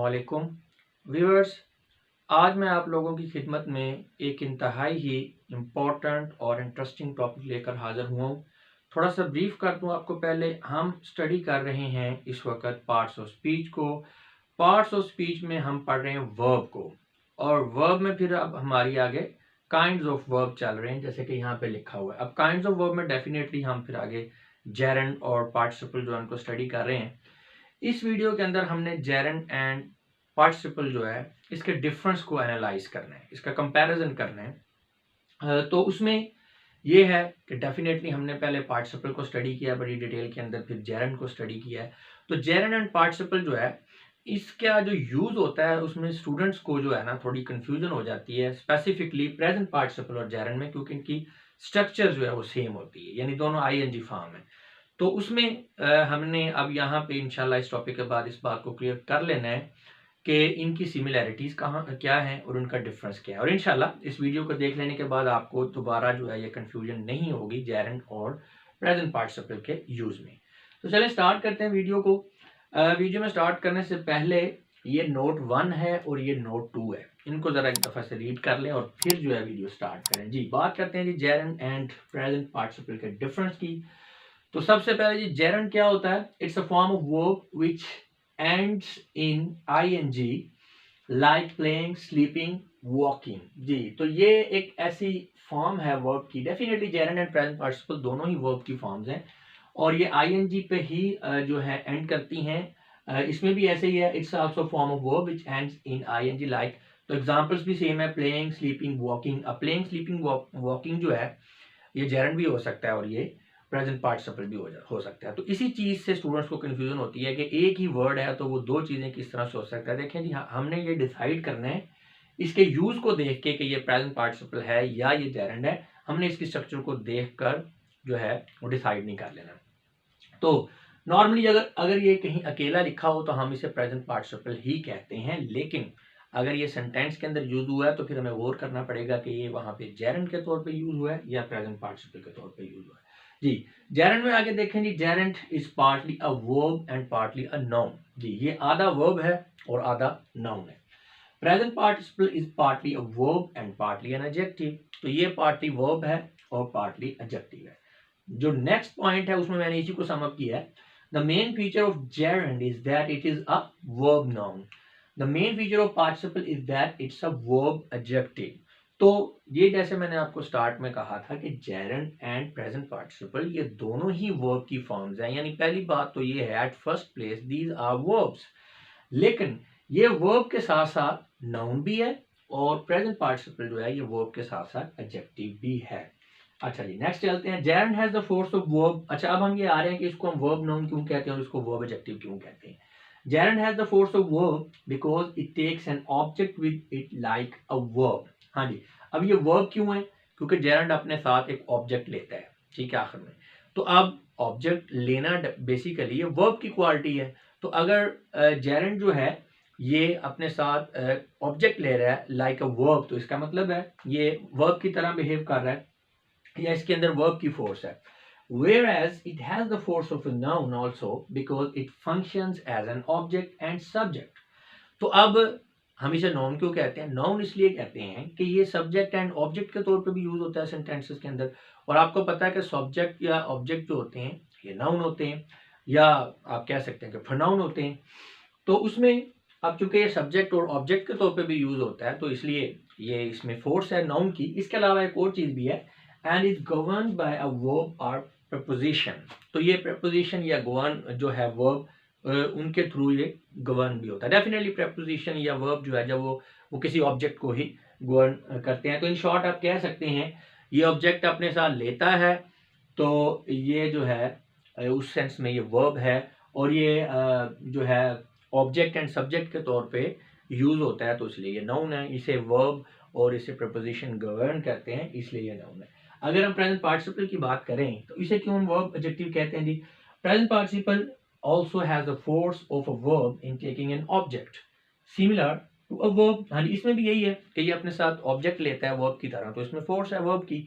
अस्सलामुअलैकुम व्यूअर्स। आज मैं आप लोगों की खिदमत में एक इंतहाई ही इम्पोर्टेंट और इंटरेस्टिंग टॉपिक लेकर हाज़िर हुआ हूँ। थोड़ा सा ब्रीफ कर दूँ आपको। पहले हम स्टडी कर रहे हैं इस वक्त पार्ट्स ऑफ स्पीच को। पार्ट्स ऑफ स्पीच में हम पढ़ रहे हैं वर्ब को, और वर्ब में फिर अब हमारी आगे काइंड्स ऑफ वर्ब चल रहे हैं, जैसे कि यहाँ पे लिखा हुआ है। अब काइंड्स ऑफ वर्ब में डेफिनेटली हम फिर आगे जेरेंड और पार्टिसिपल जो है उनको स्टडी कर रहे हैं। इस वीडियो के अंदर हमने जेरेंड एंड पार्टिसिपल जो है इसके डिफरेंस को एनालाइज करना है, इसका कंपैरिजन करना है। तो उसमें ये है कि डेफिनेटली हमने पहले पार्टिसिपल को स्टडी किया बड़ी डिटेल के अंदर, फिर जेरेंड को स्टडी किया है। तो जेरेंड एंड पार्टिसिपल जो है इसका जो यूज होता है उसमें स्टूडेंट्स को जो है ना थोड़ी कंफ्यूजन हो जाती है, स्पेसिफिकली प्रेजेंट पार्टिसिपल और जेरेंड में, क्योंकि इनकी स्ट्रक्चर जो है वो सेम होती है, यानी दोनों आईएनजी फॉर्म है। तो उसमें हमने अब यहाँ पे इंशाल्लाह इस टॉपिक के बाद इस बात को क्लियर कर लेना है कि इनकी सिमिलैरिटीज कहाँ क्या है और उनका डिफरेंस क्या है। और इंशाल्लाह इस वीडियो को देख लेने के बाद आपको दोबारा जो है ये कंफ्यूजन नहीं होगी जेरेंड और प्रेजेंट पार्टिसिपल के यूज में। तो चलिए स्टार्ट करते हैं वीडियो को। वीडियो में स्टार्ट करने से पहले ये नोट 1 है और ये नोट 2 है, इनको जरा एक दफा से रीड कर लें और फिर जो है वीडियो स्टार्ट करें। जी, बात करते हैं जी जेरेंड एंड प्रेजेंट पार्टिसिपल के डिफरेंस की। तो सबसे पहले जी जेरेंड क्या होता है? It's a form of verb which ends in ING like playing, sleeping, walking. जी, तो ये एक ऐसी फॉर्म है वर्ब की। Definitely gerund and present participle दोनों ही वर्ब की फॉर्म्स हैं और ये आईएनजी पे ही जो है एंड करती हैं। इसमें भी ऐसे ही है, it's also form of verb which ends in ING like. तो एग्जांपल्स भी सेम है, प्लेइंग, स्लीपिंग, वॉकिंग। अब प्लेइंग, स्लीपिंग, वॉकिंग जो है ये जेरेंड भी हो सकता है और ये प्रेजेंट पार्टिसिपल भी हो सकता है। तो इसी चीज से स्टूडेंट्स को कंफ्यूजन होती है कि एक ही वर्ड है तो वो दो चीजें किस तरह से हो सकता है। देखें जी, हमने ये डिसाइड करना है इसके यूज को देख के कि ये प्रेजेंट पार्टिसिपल है या ये जेरेंड है। हमने इसकी स्ट्रक्चर को देखकर जो है वो डिसाइड नहीं कर लेना। तो नॉर्मली अगर ये कहीं अकेला लिखा हो तो हम इसे प्रेजेंट पार्टिसिपल ही कहते हैं, लेकिन अगर ये सेंटेंस के अंदर यूज हुआ है तो फिर हमें गौर करना पड़ेगा कि ये वहां पे जेरेंड के तौर पे यूज हुआ है या प्रेजेंट पार्टिसिपल के तौर पे यूज हुआ है। जी, जेरेंड में आगे देखें जी, gerund is partly a verb and partly a noun. जी, ये आधा वर्ब है और आधा नाउन है। Present participle is partly a verb and partly an adjective. तो ये पार्टली वर्ब है और पार्टली एडजेक्टिव है। जो नेक्स्ट पॉइंट है उसमें मैंने इसी को समअप किया है। The main feature of gerund is that it is a verb noun. The main feature of participle is that it's a verb adjective. तो ये जैसे मैंने आपको स्टार्ट में कहा था कि जेरेंड एंड प्रेजेंट पार्टिसिपल ये दोनों ही वर्ब की फॉर्म्स हैं, यानी पहली बात तो ये है at first place these are verbs, लेकिन ये वर्ब के साथ साथ नाउन भी है और प्रेजेंट पार्टिसिपल जो है ये वर्ब के साथ साथ एडजेक्टिव भी है। अच्छा जी, नेक्स्ट चलते हैं। Gerund has the force of verb. अच्छा, अब हम ये आ रहे हैं कि इसको हम वर्ब नाउन क्यों कहते हैं और इसको वर्ब एडजेक्टिव क्यों कहते हैं। Gerund has the force of verb because it takes an object with it like a verb। हाँ जी, अब ये वर्ब क्यों है? क्योंकि जेरंड अपने साथ एक ऑब्जेक्ट लेता है, ठीक है, आखिर में। तो अब ऑब्जेक्ट लेना बेसिकली ये वर्ब की क्वालिटी है। तो अगर जेरंड जो है ये अपने साथ ऑब्जेक्ट ले रहा है लाइक अ वर्ब, तो इसका मतलब है ये वर्ब की तरह बिहेव कर रहा है या इसके अंदर वर्ब की फोर्स है। Whereas it has the force of a noun also because it functions as an object and subject। तो अब हम इसे नाउन क्यों कहते हैं? नाउन इसलिए कहते हैं कि ये सब्जेक्ट एंड ऑब्जेक्ट के तौर पे भी यूज होता है सेंटेंसेस के अंदर। और आपको पता है कि सब्जेक्ट या ऑब्जेक्ट जो होते हैं ये नाउन होते हैं या आप कह सकते हैं कि प्रोनाउन होते हैं। तो उसमें अब चूंकि ये सब्जेक्ट और ऑब्जेक्ट के तौर पे भी यूज होता है तो इसलिए ये इसमें फोर्स है नाउन की। इसके अलावा एक और चीज भी है, and is govern by a verb और प्रपोजिशन। तो ये प्रपोजिशन या गवर्न जो है वर्ब उनके थ्रू ये गवर्न भी होता है। डेफिनेटली प्रपोजिशन या वर्ब जो है जब वो किसी ऑब्जेक्ट को ही गवर्न करते हैं। तो इन शॉर्ट आप कह सकते हैं ये ऑब्जेक्ट अपने साथ लेता है तो ये जो है उस सेंस में ये वर्ब है, और ये जो है ऑब्जेक्ट एंड सब्जेक्ट के तौर पे यूज होता है तो इसलिए ये नाउन है। इसे वर्ब और इसे प्रपोजिशन गवर्न करते हैं इसलिए ये नाउन है। अगर हम प्रेजेंट पार्टिसिपल की बात करें तो इसे क्यों हम वर्ब एडजेक्टिव कहते हैं जी? Present participle also has the force of a verb in taking an object similar to a verb। हाँ जी, इसमें भी यही है कि ये अपने साथ ऑब्जेक्ट लेता है वर्ब की तरह, तो इसमें फोर्स है वर्ब की।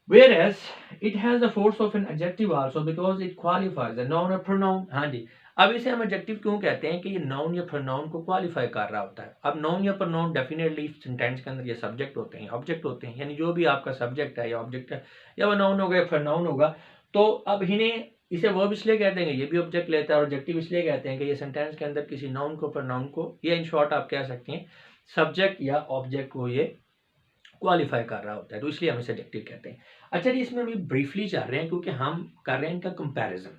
Whereas it has the force of an adjective also because it qualifies a noun or pronoun। हाँ जी, अब इसे हम एडजेक्टिव क्यों कहते हैं कि ये नाउन या प्रोनाउन को क्वालिफाई कर रहा होता है। अब नाउन या प्रोनाउन डेफिनेटली सेंटेंस के अंदर ये सब्जेक्ट होते हैं, ऑब्जेक्ट होते हैं, यानी जो भी आपका सब्जेक्ट है या ऑब्जेक्ट है या वो नाउन होगा या प्रोनाउन होगा, तो अब इन्हें इसे वर्ब इसलिए कहते हैं, ये भी ऑब्जेक्ट लेता है, और ऑब्जेक्टिव इसलिए कहते हैं कि ये सेंटेंस के अंदर किसी नाउन को प्रोनाउन को या इन शॉर्ट आप कह सकते हैं सब्जेक्ट या ऑब्जेक्ट को ये क्वालिफाई कर रहा होता है, तो इसलिए हम इसे एडजेक्टिव कहते हैं। अच्छा जी, इसमें भी ब्रीफली चल रहे हैं क्योंकि हम कर रहे हैं इनका कंपैरिजन।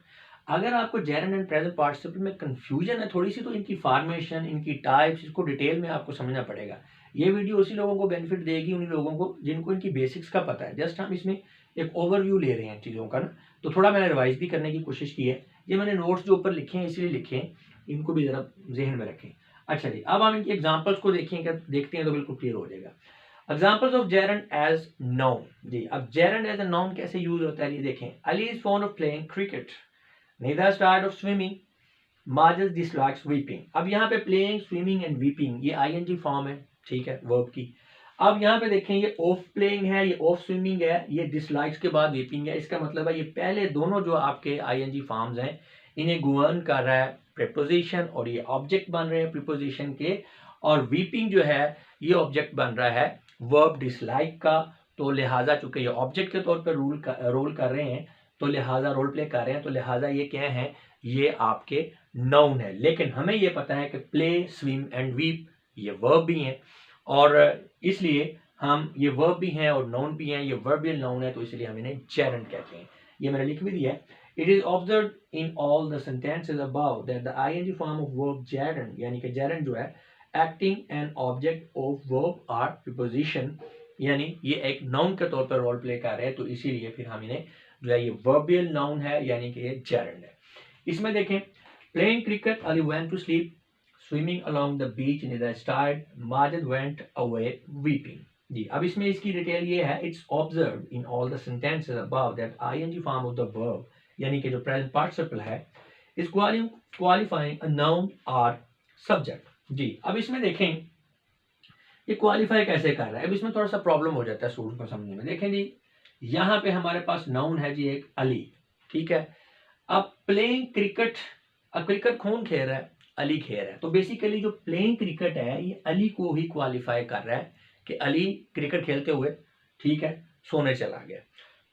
अगर आपको जेरंड एंड प्रेजेंट पार्टिसिपल में कंफ्यूजन है थोड़ी सी, तो इनकी फॉर्मेशन, इनकी टाइप्स, इसको डिटेल में आपको समझना पड़ेगा। ये वीडियो उसी लोगों को बेनिफिट देगी, उन लोगों को जिनको इनकी बेसिक्स का पता है। जस्ट हम इसमें एक ओवरव्यू ले रहे हैं चीज़ों का ना, तो थोड़ा मैंने रिवाइज भी करने की कोशिश की है। ये मैंने नोट्स जो ऊपर लिखे हैं इसलिए लिखे हैं, इनको भी ज़रा जहन में रखें। अच्छा जी, अब हम इनकी एग्जाम्पल्स को देखते हैं तो बिल्कुल क्लियर हो जाएगा। Examples of gerund as noun. जी, अब जेरंड एज अ नाउन कैसे यूज होता है ये देखें। Ali is fond of playing cricket, Nida start of swimming, Majid dislikes weeping. अब यहाँ पे प्लेइंग, स्विमिंग एंड वीपिंग ये आईएनजी फॉर्म है, ठीक है, वर्ब की। अब यहाँ पे देखें ये ऑफ प्लेइंग है, ये ऑफ स्विमिंग है, ये डिसलाइक्स के बाद वीपिंग है। इसका मतलब है ये पहले दोनों जो आपके आईएनजी फॉर्म्स हैं इन्हें गवर्न कर रहा है प्रीपोजिशन, और ये ऑब्जेक्ट बन रहे हैं प्रीपोजिशन के, और वीपिंग जो है ये ऑब्जेक्ट बन रहा है वर्ब डिसलाइक का। तो लिहाजा चूंकि ये ऑब्जेक्ट के तौर पर रोल कर रहे हैं, तो लिहाजा रोल प्ले कर रहे हैं, तो लिहाजा ये क्या है, ये आपके नाउन है। लेकिन हमें ये पता है कि प्ले, स्विम एंड वीप ये वर्ब भी हैं, और इसलिए हम ये वर्ब भी हैं और नाउन भी हैं, ये वर्बियल नाउन है, तो इसलिए हम इन्हें जेरंड कहते हैं। ये मैंने लिख भी दिया है। It is observe in all the sentences above that the ING form of verb gerund, यानी कि जेरंड जो है acting an object of verb or preposition, यानी ये एक नाउन के तौर पर रोल प्ले कर रहे हैं, तो इसीलिए फिर हम इन्हें जो है ये वर्बियल नाउन है, यानी कि ये जेरंड है। इसमें देखें, playing cricket, Ali went to sleep, swimming along the beach, Nida start, Majid went away weeping. जी, अब इसमें इसकी डिटेल ये है, it's observed in all the sentences above that I N G form of the verb, यानी कि जो प्रेजेंट पार्टिसिपल है, इज क्वालिफाइंग अ नाउन और सब्जेक्ट। जी, अब इसमें देखें ये क्वालिफाई कैसे कर रहा है। अब इसमें थोड़ा सा प्रॉब्लम हो जाता है स्टूडेंट को समझने में। देखें जी, यहाँ पे हमारे पास नाउन है जी एक अली, ठीक है। अब प्लेइंग क्रिकेट, अब क्रिकेट कौन खेल रहा है, अली खेल रहा है, तो बेसिकली जो प्लेइंग क्रिकेट है ये अली को ही क्वालिफाई कर रहा है कि अली क्रिकेट खेलते हुए, ठीक है, सोने चला गया।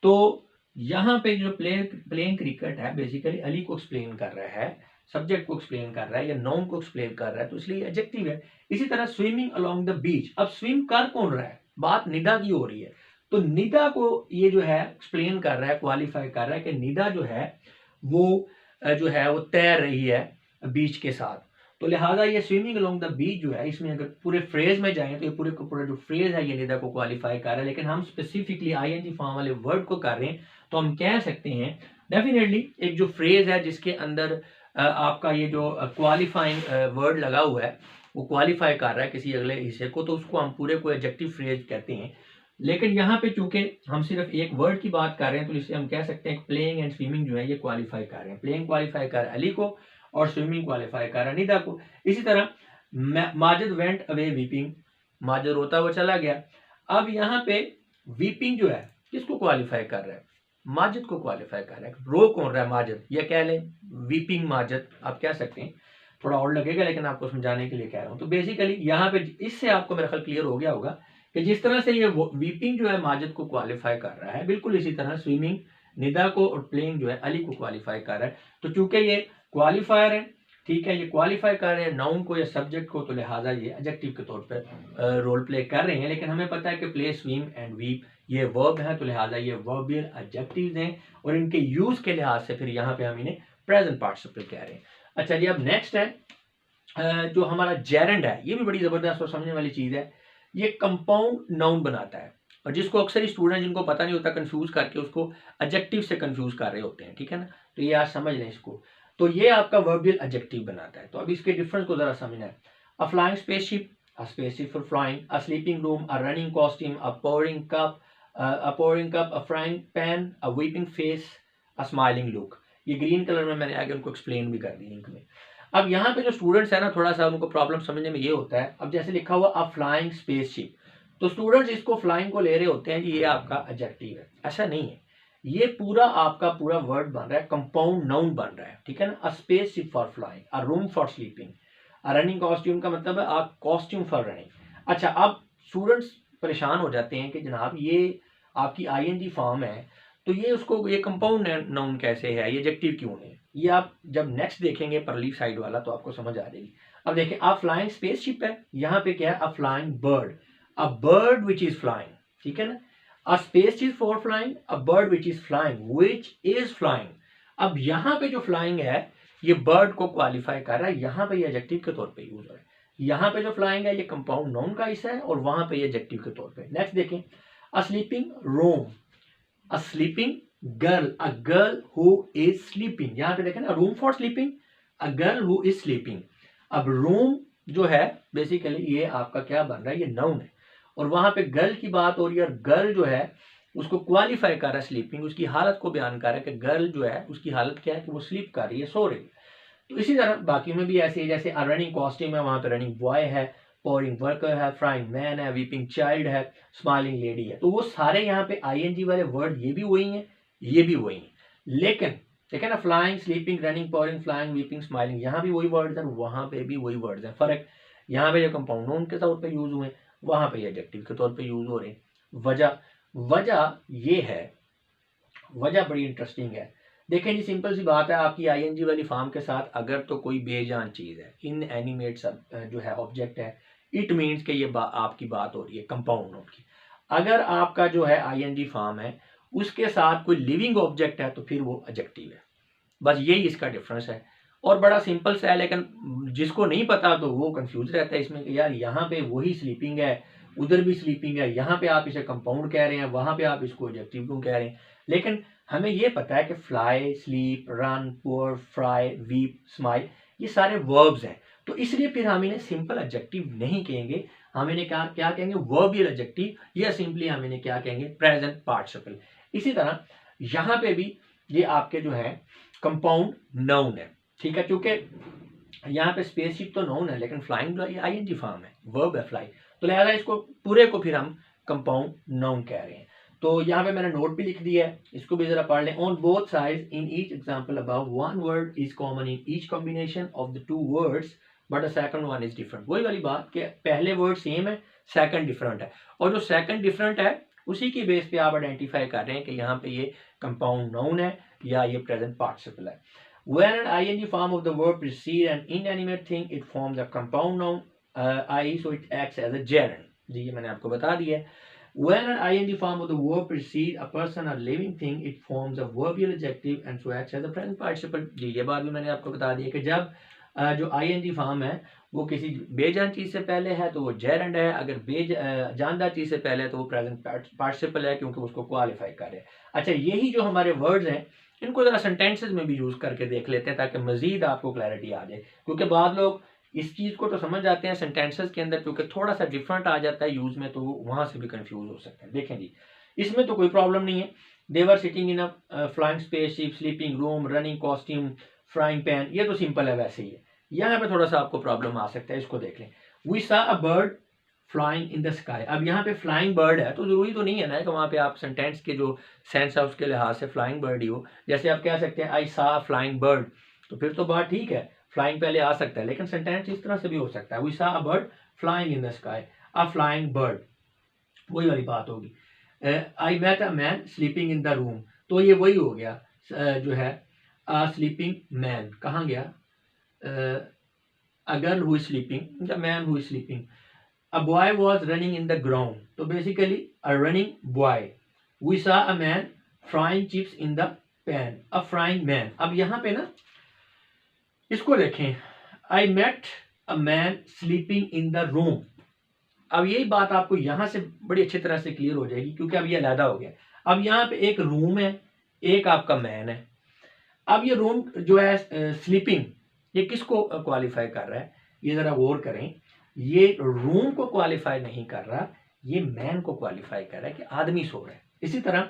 तो यहाँ पे जो प्लेइंग क्रिकेट है बेसिकली अली को एक्सप्लेन कर रहा है, सब्जेक्ट को एक्सप्लेन कर रहा है या नाउन को एक्सप्लेन कर रहा है, तो इसलिए एडजेक्टिव है। इसी तरह स्विमिंग अलोंग द बीच, अब स्विम कर कौन रहा है, बात निदा की हो रही है, तो निदा को ये जो है एक्सप्लेन कर रहा है, क्वालिफाई कर रहा है कि निदा जो है वो जो है वो तैर रही है बीच के साथ। तो लिहाजा ये स्विमिंग अलोंग द बीच जो है, इसमें अगर पूरे फ्रेज में जाएं तो ये पूरे पूरा जो फ्रेज है ये निदा को क्वालिफाई कर रहा है, लेकिन हम स्पेसिफिकली आईएनजी फॉर्म वाले वर्ड को कर रहे हैं, तो हम कह सकते हैं डेफिनेटली एक जो फ्रेज है जिसके अंदर आपका ये जो क्वालिफाइंग वर्ड लगा हुआ है वो क्वालिफाई कर रहा है किसी अगले हिस्से को, तो उसको हम पूरे को एडजेक्टिव फ्रेज कहते हैं। लेकिन यहाँ पे चूंकि हम सिर्फ एक वर्ड की बात कर रहे हैं, तो इससे हम कह सकते हैं प्लेइंग एंड स्विमिंग जो है ये क्वालिफाई कर रहे हैं। प्लेइंग क्वालिफाई कर अली को और स्विमिंग क्वालिफाई कर निदा को। इसी तरह Majid went away weeping, Majid रोता हुआ चला गया। अब यहाँ पे वीपिंग जो है किसको क्वालिफाई कर रहा है, माजिद को क्वालिफाई कर रहा है। रो कौन रहा है, माजिद, या कह लें वीपिंग माजिद, आप कह सकते हैं, थोड़ा और लगेगा लेकिन आपको समझाने के लिए कह रहा हूँ। तो बेसिकली यहाँ पे इससे आपको मेरा ख्याल क्लियर हो गया होगा कि जिस तरह से ये वीपिंग जो है माजिद को क्वालिफाई कर रहा है, बिल्कुल इसी तरह स्विमिंग निदा को और प्लेइंग जो है अली को क्वालिफाई कर रहा है। तो चूंकि ये क्वालिफायर है, ठीक है, ये क्वालिफाई कर रहे हैं नाउन को या सब्जेक्ट को, तो लिहाजा ये एडजेक्टिव के तौर पर रोल प्ले कर रहे हैं। लेकिन हमें पता है कि प्ले, स्विम एंड वीप ये वर्ब है, तो लिहाजा ये वर्बियल एडजेक्टिव्स हैं, और इनके यूज के लिहाज से फिर यहाँ पे हम इन्हें प्रेजेंट पार्टिसिपल कह रहे हैं। अच्छा जी, अब नेक्स्ट है जो हमारा जेरंड है, ये भी बड़ी जबरदस्त और समझने वाली चीज है। ये कंपाउंड नाउन बनाता है, और जिसको अक्सर ही स्टूडेंट जिनको पता नहीं होता कंफ्यूज करके उसको एडजेक्टिव से कंफ्यूज कर रहे होते हैं, ठीक है ना। तो ये आज समझ लें इसको। तो ये आपका वर्बियल एडजेक्टिव बनाता है। तो अब इसके डिफरेंस को जरा समझना है। अ flying spaceship, a spaceship for flying, a sleeping room, a running costume, a pouring cup, a frying pan, a weeping face, a smiling look। ये ग्रीन कलर में मैंने आगे उनको एक्सप्लेन भी कर दी इंक में। अब यहाँ पे जो स्टूडेंट्स है ना, थोड़ा सा उनको प्रॉब्लम समझने में ये होता है। अब जैसे लिखा हुआ अ फ्लाइंग स्पेसशिप, तो स्टूडेंट्स इसको फ्लाइंग को ले रहे होते हैं कि ये आपका एडजेक्टिव है। ऐसा नहीं है, ये पूरा आपका पूरा वर्ड बन रहा है, कंपाउंड नाउन बन रहा है, ठीक है ना। A space ship for flying, a room for sleeping, a running costume का मतलब है अ कॉस्ट्यूम फॉर रनिंग। अच्छा, अब स्टूडेंट्स परेशान हो जाते हैं कि जनाब ये आपकी आईएनजी फॉर्म है, तो ये उसको ये कंपाउंड नाउन कैसे है, ये एडजेक्टिव क्यों है। ये आप जब नेक्स्ट देखेंगे परली साइड वाला तो आपको समझ आ जाएगी। अब देखें, अ फ्लाइंग स्पेस शिप है, यहाँ पे क्या है, अ flying bird, a bird which is flying, ठीक है ना। A space is for flying, a bird which is flying, which is flying। अब यहाँ पे जो flying है ये bird को क्वालिफाई कर रहा है, यहाँ पे ये एडजेक्टिव के तौर पे यूज हो रहा है। यहाँ पे जो flying है ये कंपाउंड नाउन का हिस्सा है और वहां पे ये एडजेक्टिव के तौर पे। नेक्स्ट देखें, a sleeping room, a sleeping girl, a girl who is sleeping। यहाँ पे देखें ना, room for sleeping, a girl who is sleeping। अब room जो है बेसिकली ये आपका क्या बन रहा है, ये नाउन है और वहां पे गर्ल की बात हो रही है और गर्ल जो है उसको क्वालिफाई कर रहा है स्लीपिंग, उसकी हालत को बयान कर रहा है कि गर्ल जो है उसकी हालत क्या है कि वो स्लीप कर रही है, सो रही है। तो इसी तरह बाकी में भी ऐसे ही, जैसे रनिंग कॉस्ट्यूम है, वहां पे रनिंग बॉय है, पोरिंग वर्कर है, फ्राइंग मैन है, वीपिंग चाइल्ड है, स्माइलिंग लेडी है। तो वो सारे यहाँ पे आईएनजी वाले वर्ड ये भी वही हैं, ये भी वही हैं, लेकिन ठीक है ना, flying, sleeping, running, pouring, flying, weeping, smiling, यहाँ भी वही वर्ड्स हैं, वहां पे भी वही वर्ड्स हैं। फर्क यहाँ पे जो कंपाउंड नाउन के तौर पे यूज हुए, वहां पे एडजेक्टिव के तौर पे यूज हो रहे हैं। वजह वजह ये है, वजह बड़ी इंटरेस्टिंग है। देखें जी, सिंपल सी बात है, आपकी आईएनजी वाली फॉर्म के साथ अगर तो कोई बेजान चीज है, इन एनिमेट जो है ऑब्जेक्ट है, इट मीन्स कि ये आपकी बात हो रही है कंपाउंड नाउन की। अगर आपका जो है आईएनजी फॉर्म है उसके साथ कोई लिविंग ऑब्जेक्ट है तो फिर वो एडजेक्टिव है। बस यही इसका डिफरेंस है और बड़ा सिंपल सा है, लेकिन जिसको नहीं पता तो वो कंफ्यूज रहता है इसमें कि यार यहाँ पे वही स्लीपिंग है, उधर भी स्लीपिंग है, यहाँ पे आप इसे कंपाउंड कह रहे हैं, वहां पे आप इसको एडजेक्टिव क्यों कह रहे हैं। लेकिन हमें ये पता है कि फ्लाई, स्लीप, रन, पोर, फ्राई, वीप, स्माइल ये सारे वर्ब्स हैं, तो इसलिए फिर हम इन्हें सिंपल एडजेक्टिव नहीं कहेंगे, हम इन्हें क्या कहेंगे, वर्बियल एडजेक्टिव, या सिंपली हम इन्हें क्या कहेंगे, प्रेजेंट पार्टिसिपल। इसी तरह यहाँ पे भी ये आपके जो है कंपाउंड नाउन है, ठीक है, क्योंकि यहाँ पे स्पेसशिप तो नाउन है लेकिन फ्लाइंग जो आईएनजी फॉर्म है, वर्ब है फ्लाई, तो लिहाजा इसको पूरे को फिर हम कंपाउंड नाउन कह रहे हैं। तो यहाँ पे मैंने नोट भी लिख दिया है, इसको भी जरा पढ़ लें। On both sides in each example above one word is common in each combination of the two words but the second one is different. वही वाली बात कि पहले वर्ड सेम है, सेकंड डिफरेंट है, और जो सेकंड डिफरेंट है उसी की बेस पे आप आइडेंटिफाई कर रहे हैं कि यहाँ पे ये कंपाउंड नाउन है या ये प्रेजेंट पार्टिसिपल है। When an ing form of the verb precedes an inanimate thing, it forms a compound noun, i.e. so it acts as a gerund। जी ये मैंने आपको बता दिया है। When an ing form of the verb precedes a person or living thing, it forms a verbial adjective and so acts as a present participle। जी ये बात भी मैंने आपको बता दी है कि जब जो ing फॉर्म है वो किसी बेजान चीज से पहले है तो वो जेरंड है, अगर जानदार चीज से पहले है तो वो प्रेजेंट पार्टिसिपल है क्योंकि उसको क्वालिफाई कर रहे हैं। अच्छा, यही जो हमारे वर्ड्स हैं इनको जरा सेंटेंसेस में भी यूज करके देख लेते हैं ताकि मजीद आपको क्लैरिटी आ जाए, क्योंकि बाद लोग इस चीज को तो समझ जाते हैं सेंटेंसेस के अंदर, क्योंकि थोड़ा सा डिफरेंट आ जाता है यूज में तो वहां से भी कंफ्यूज हो सकते हैं। देखें जी, इसमें तो कोई प्रॉब्लम नहीं है। They're sitting in a flying spaceship, sleeping room, running costume, frying pan, ये तो सिंपल है वैसे ही है। यहाँ पे थोड़ा सा आपको प्रॉब्लम आ सकता है, इसको देख लें। We saw a bird flying in the sky. अब यहाँ पे फ्लाइंग बर्ड है तो जरूरी तो नहीं है ना कि वहां पे आप सेंटेंस के जो सेंस है उसके लिहाज से फ्लाइंग बर्ड ही हो। जैसे आप कह सकते हैं आई सा फ्लाइंग बर्ड, तो फिर तो बात ठीक है, फ्लाइंग पहले आ सकता है, लेकिन सेंटेंस इस तरह से भी हो सकता है, we saw a bird flying in the sky, a flying bird, वही वाली बात होगी। I met a man sleeping in the room, तो ये वही हो गया जो है अ स्लीपिंग मैन, कहाँ गया, a girl who is sleeping, the man who is sleeping. A boy was running in the ground, तो basically a running boy। We saw a man frying chips in the pan, a frying man। अब यहाँ पे ना इसको देखें, I met a man sleeping in the room। अब यही बात आपको यहाँ से बड़ी अच्छी तरह से क्लियर हो जाएगी क्योंकि अब ये अलहदा हो गया। अब यहाँ पे एक रूम है, एक आपका मैन है। अब ये रूम जो है स्लीपिंग, ये किसको क्वालिफाई कर रहा है, ये जरा गौर करें, ये रूम को क्वालिफाई नहीं कर रहा, ये मैन को क्वालिफाई कर रहा है कि आदमी सो रहा है। इसी तरह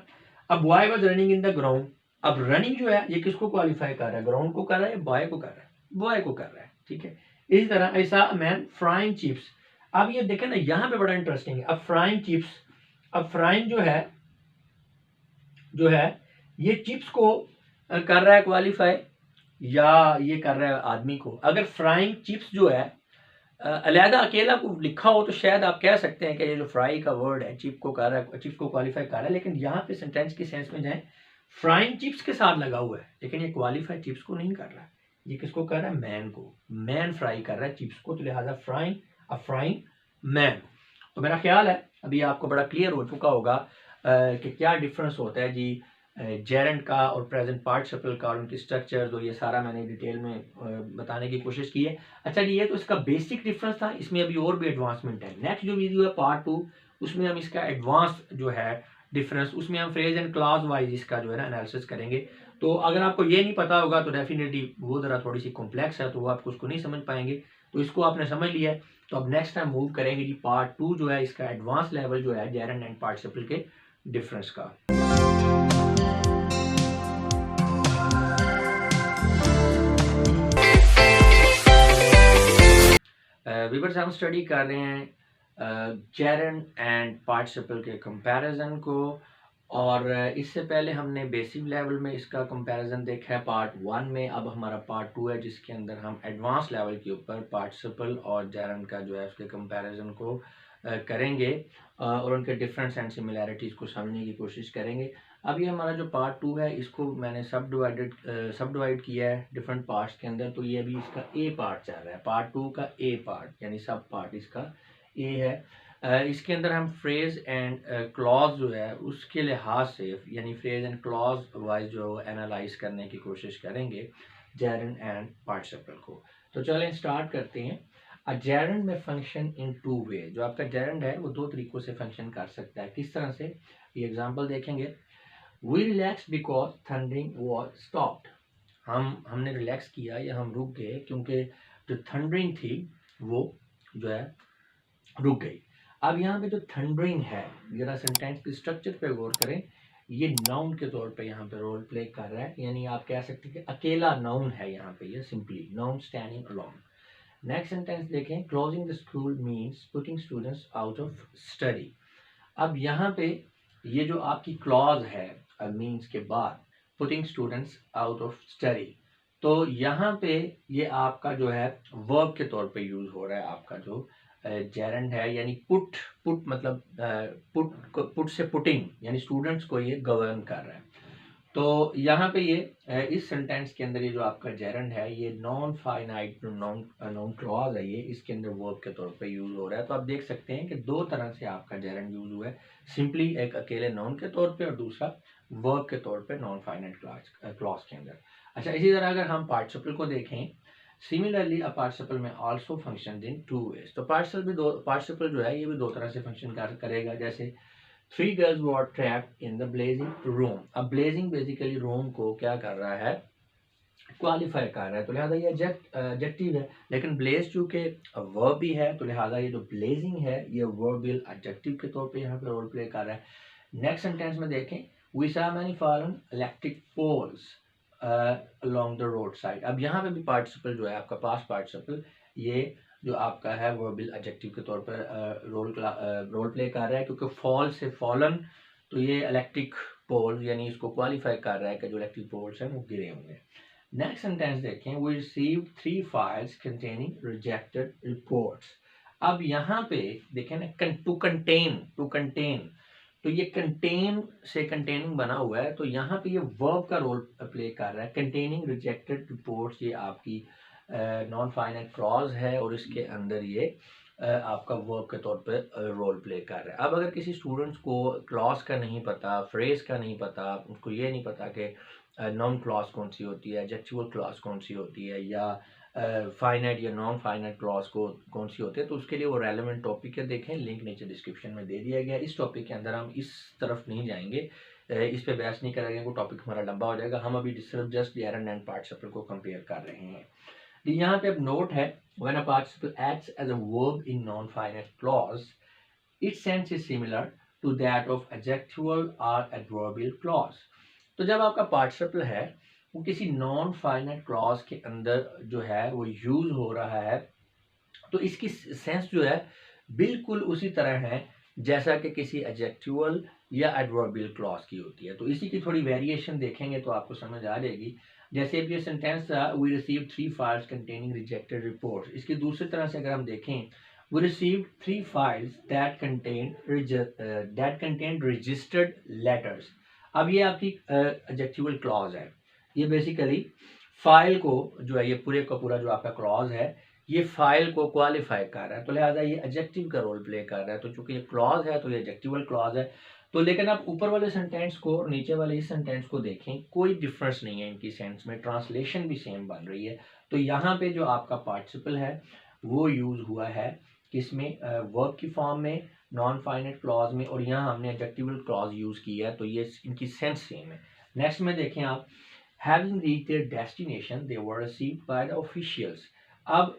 अब boy was running in the ground, अब रनिंग जो है ये किसको क्वालिफाई कर रहा है, ग्राउंड को कर रहा है, बॉय को कर रहा है, बॉय को कर रहा है, ठीक है। इसी तरह ऐसा मैन फ्राइंग चिप्स। अब ये देखें ना, यहाँ पे बड़ा इंटरेस्टिंग है। अब फ्राइंग चिप्स, अब फ्राइंग जो है ये चिप्स को कर रहा है क्वालिफाई या ये कर रहा है आदमी को। अगर फ्राइंग चिप्स जो है अलहदा अकेला को लिखा हो तो शायद आप कह सकते हैं कि ये जो फ्राई का वर्ड है चिप को कर रहा है, चिप्स को क्वालिफाई कर रहा है, लेकिन यहाँ पे सेंटेंस की सेंस में जाए फ्राइंग चिप्स के साथ लगा हुआ है, लेकिन ये क्वालिफाई चिप्स को नहीं कर रहा है। ये किसको कर रहा है? मैन को। मैन फ्राई कर रहा है चिप्स को, तो लिहाजा फ्राइंग अ फ्राइंग मैन। तो मेरा ख्याल है अभी आपको बड़ा क्लियर हो चुका होगा कि क्या डिफरेंस होता है जी जेरेंड का और प्रेजेंट पार्टिसिपल का और उनकी स्ट्रक्चर, जो ये सारा मैंने डिटेल में बताने की कोशिश की है। अच्छा जी, ये तो इसका बेसिक डिफरेंस था, इसमें अभी और भी एडवांसमेंट है। नेक्स्ट जो वीडियो है पार्ट 2, उसमें हम इसका एडवांस जो है डिफरेंस, उसमें हम फ्रेज एंड क्लॉज वाइज इसका जो है ना एनालिसिस करेंगे। तो अगर आपको ये नहीं पता होगा तो डेफिनेटली वो ज़रा थोड़ी सी कॉम्प्लेक्स है, तो वो आपको उसको नहीं समझ पाएंगे। तो इसको आपने समझ लिया है, तो अब नेक्स्ट टाइम मूव करेंगे जी पार्ट 2 जो है इसका एडवांस लेवल जो है जेरेंड एंड पार्टिसिपल के डिफरेंस का। वीवर्स हम स्टडी कर रहे हैं जेरेंड एंड पार्टिसिपल के कंपैरिजन को, और इससे पहले हमने बेसिक लेवल में इसका कंपैरिजन देखा है पार्ट 1 में। अब हमारा पार्ट 2 है जिसके अंदर हम एडवांस लेवल के ऊपर पार्टिसिपल और जेरेंड का जो है उसके कंपैरिजन को करेंगे और उनके डिफरेंस एंड सिमिलैरिटीज़ को समझने की कोशिश करेंगे। अब ये हमारा जो पार्ट 2 है इसको मैंने सब डिवाइड किया है डिफरेंट पार्ट्स के अंदर। तो ये अभी इसका ए पार्ट चल रहा है, पार्ट 2 का ए पार्ट, यानी सब पार्ट इसका ए है। इसके अंदर हम फ्रेज एंड क्लॉज जो है उसके लिहाज से, यानी फ्रेज एंड क्लॉज वाइज जो एनालाइज करने की कोशिश करेंगे जेरेंड एंड पार्टिसिपल को। तो चलें स्टार्ट करते हैं। जेरेंड में फंक्शन इन 2 वे। जो आपका जेरेंड है वो 2 तरीकों से फंक्शन कर सकता है। किस तरह से, ये एग्जांपल देखेंगे। We relax because thundering was stopped. हमने रिलैक्स किया या हम रुक गए क्योंकि जो थंडरिंग थी वो जो है रुक गई। अब यहाँ पे जो थंडरिंग है, जरा सेंटेंस के स्ट्रक्चर पे गौर करें, ये नाउन के तौर पे यहाँ पे रोल प्ले कर रहा है, यानी आप कह सकते हैं कि अकेला नाउन है यहाँ पे, ये simply noun standing alone. Next sentence देखें, closing the school means putting students out of study. अब यहाँ पे ये जो आपकी क्लॉज है मीन्स के बाद putting students out of study, तो यहाँ पे ये आपका जो है वर्ब के तौर पे यूज हो रहा है आपका जो जेरेंड है, यानी पुट मतलब पुट से पुटिंग, यानी स्टूडेंट्स को ये गवर्न कर रहा है। तो यहाँ पे ये इस सेंटेंस के अंदर ये जो आपका जेरेंड है ये नॉन फाइनाइट नॉन क्लॉज है, ये इसके अंदर वर्ब के तौर पे यूज हो रहा है। तो आप देख सकते हैं कि 2 तरह से आपका जेरेंड यूज हुआ है, सिंपली एक अकेले नॉन के तौर पे और दूसरा वर्ब के तौर पे नॉन फाइनाइट क्लॉज के अंदर। अच्छा, इसी तरह अगर हम पार्टिसिपल को देखें, सिमिलरली अ पार्टिसिपल में आल्सो फंक्शन इन 2 वेज। तो पार्टिसिपल जो है ये भी 2 तरह से फंक्शन करेगा। जैसे 3 girls were trapped in the blazing room. अब ब्लेजिंग बेसिकली रूम को क्या कर रहा है, क्वालिफाई कर रहा है, तो लिहाजा ये एडजेक्टिव है। लेकिन ब्लेज चूंकि वर्ब भी है तो लिहाजा ये जो ब्लेजिंग है ये वर्बियल एडजेक्टिव के तौर पे यहाँ पे रोल प्ले कर रहा है। नेक्स्ट सेंटेंस में देखें, we saw many fallen electric poles along the road side। अब यहाँ पे भी पार्टिसिपल जो है आपका पास्ट पार्टिसिपल ये जो आपका है वर्बियल एडजेक्टिव के तौर पर रोल प्ले कर रहा है, क्योंकि फॉल से फॉलन, तो ये इलेक्ट्रिक पोल यानी इसको क्वालिफाई कर रहा है कि जो इलेक्ट्रिक पोल्स हैं वो गिरे हुए हैं। नेक्स्ट सेंटेंस देखें, we received 3 files containing rejected reports. अब यहाँ पे देखें ना, टू कंटेन, तो ये कंटेन से कंटेनिंग बना हुआ है, तो यहाँ पे ये वर्ब का रोल प्ले कर रहा है। कंटेनिंग रिजेक्टेड रिपोर्ट्स ये आपकी नॉन फाइनाइट क्लॉज है और इसके अंदर ये आपका वर्ब के तौर पे रोल प्ले कर रहा है। अब अगर किसी स्टूडेंट्स को क्लॉज का नहीं पता, फ्रेज का नहीं पता, उसको ये नहीं पता कि नाउन क्लॉज कौन सी होती है, एडजेक्टिवल क्लॉज कौन सी होती है, या फाइनाइट या नॉन फाइनाइट क्लॉज को कौन सी होती है, तो उसके लिए वो रेलेवेंट टॉपिक है, देखें लिंक नीचे डिस्क्रिप्शन में दे दिया गया। इस टॉपिक के अंदर हम इस तरफ नहीं जाएंगे, इस पे बहस नहीं करेंगे, वो टॉपिक हमारा लंबा हो जाएगा। हम अभी सिर्फ जस्ट जेरेंड एंड पार्टिसिपल को कंपेयर कर रहे हैं। यहाँ पे अब नोट है, when a participle acts as a verb in non finite clause, its sense is similar to that of adjectival और एडवर्बियल क्लॉज। तो जब आपका पार्टिसिपल है वो किसी नॉन फाइनाइट क्लॉज के अंदर जो है वो यूज हो रहा है, तो इसकी सेंस जो है बिल्कुल उसी तरह है जैसा कि किसी एडजेक्टिवल या एडवर्बियल क्लॉज की होती है। तो इसी की थोड़ी वेरिएशन देखेंगे तो आपको समझ आ जाएगी। जैसे अब ये सेंटेंस था, we receive 3 files containing rejected reports, इसकी दूसरी तरह से अगर हम देखें, we receive 3 files that contain registered letters. अब ये आपकी एडजेक्टिवल क्लॉज है। ये बेसिकली फाइल को जो है, ये पूरे का पूरा जो आपका क्लॉज है, ये फाइल को क्वालिफाई कर रहा है, तो लिहाजा ये एडजेक्टिव का रोल प्ले कर रहा है। तो चूंकि ये क्लॉज है तो ये एडजेक्टिवल क्लॉज है। तो लेकिन आप ऊपर वाले सेंटेंस को और नीचे वाले इस सेंटेंस को देखें, कोई डिफरेंस नहीं है इनकी सेंस में, ट्रांसलेशन भी सेम बन रही है। तो यहाँ पे जो आपका पार्टिसिपल है वो यूज हुआ है किसमें, वर्ब की फॉर्म में, नॉन फाइनाइट क्लॉज में, और यहाँ हमने एडजेक्टिवल क्लॉज यूज किया है, तो ये इनकी सेंस सेम है। नेक्स्ट में देखें आप, having reached their destination they were received by the officials। अब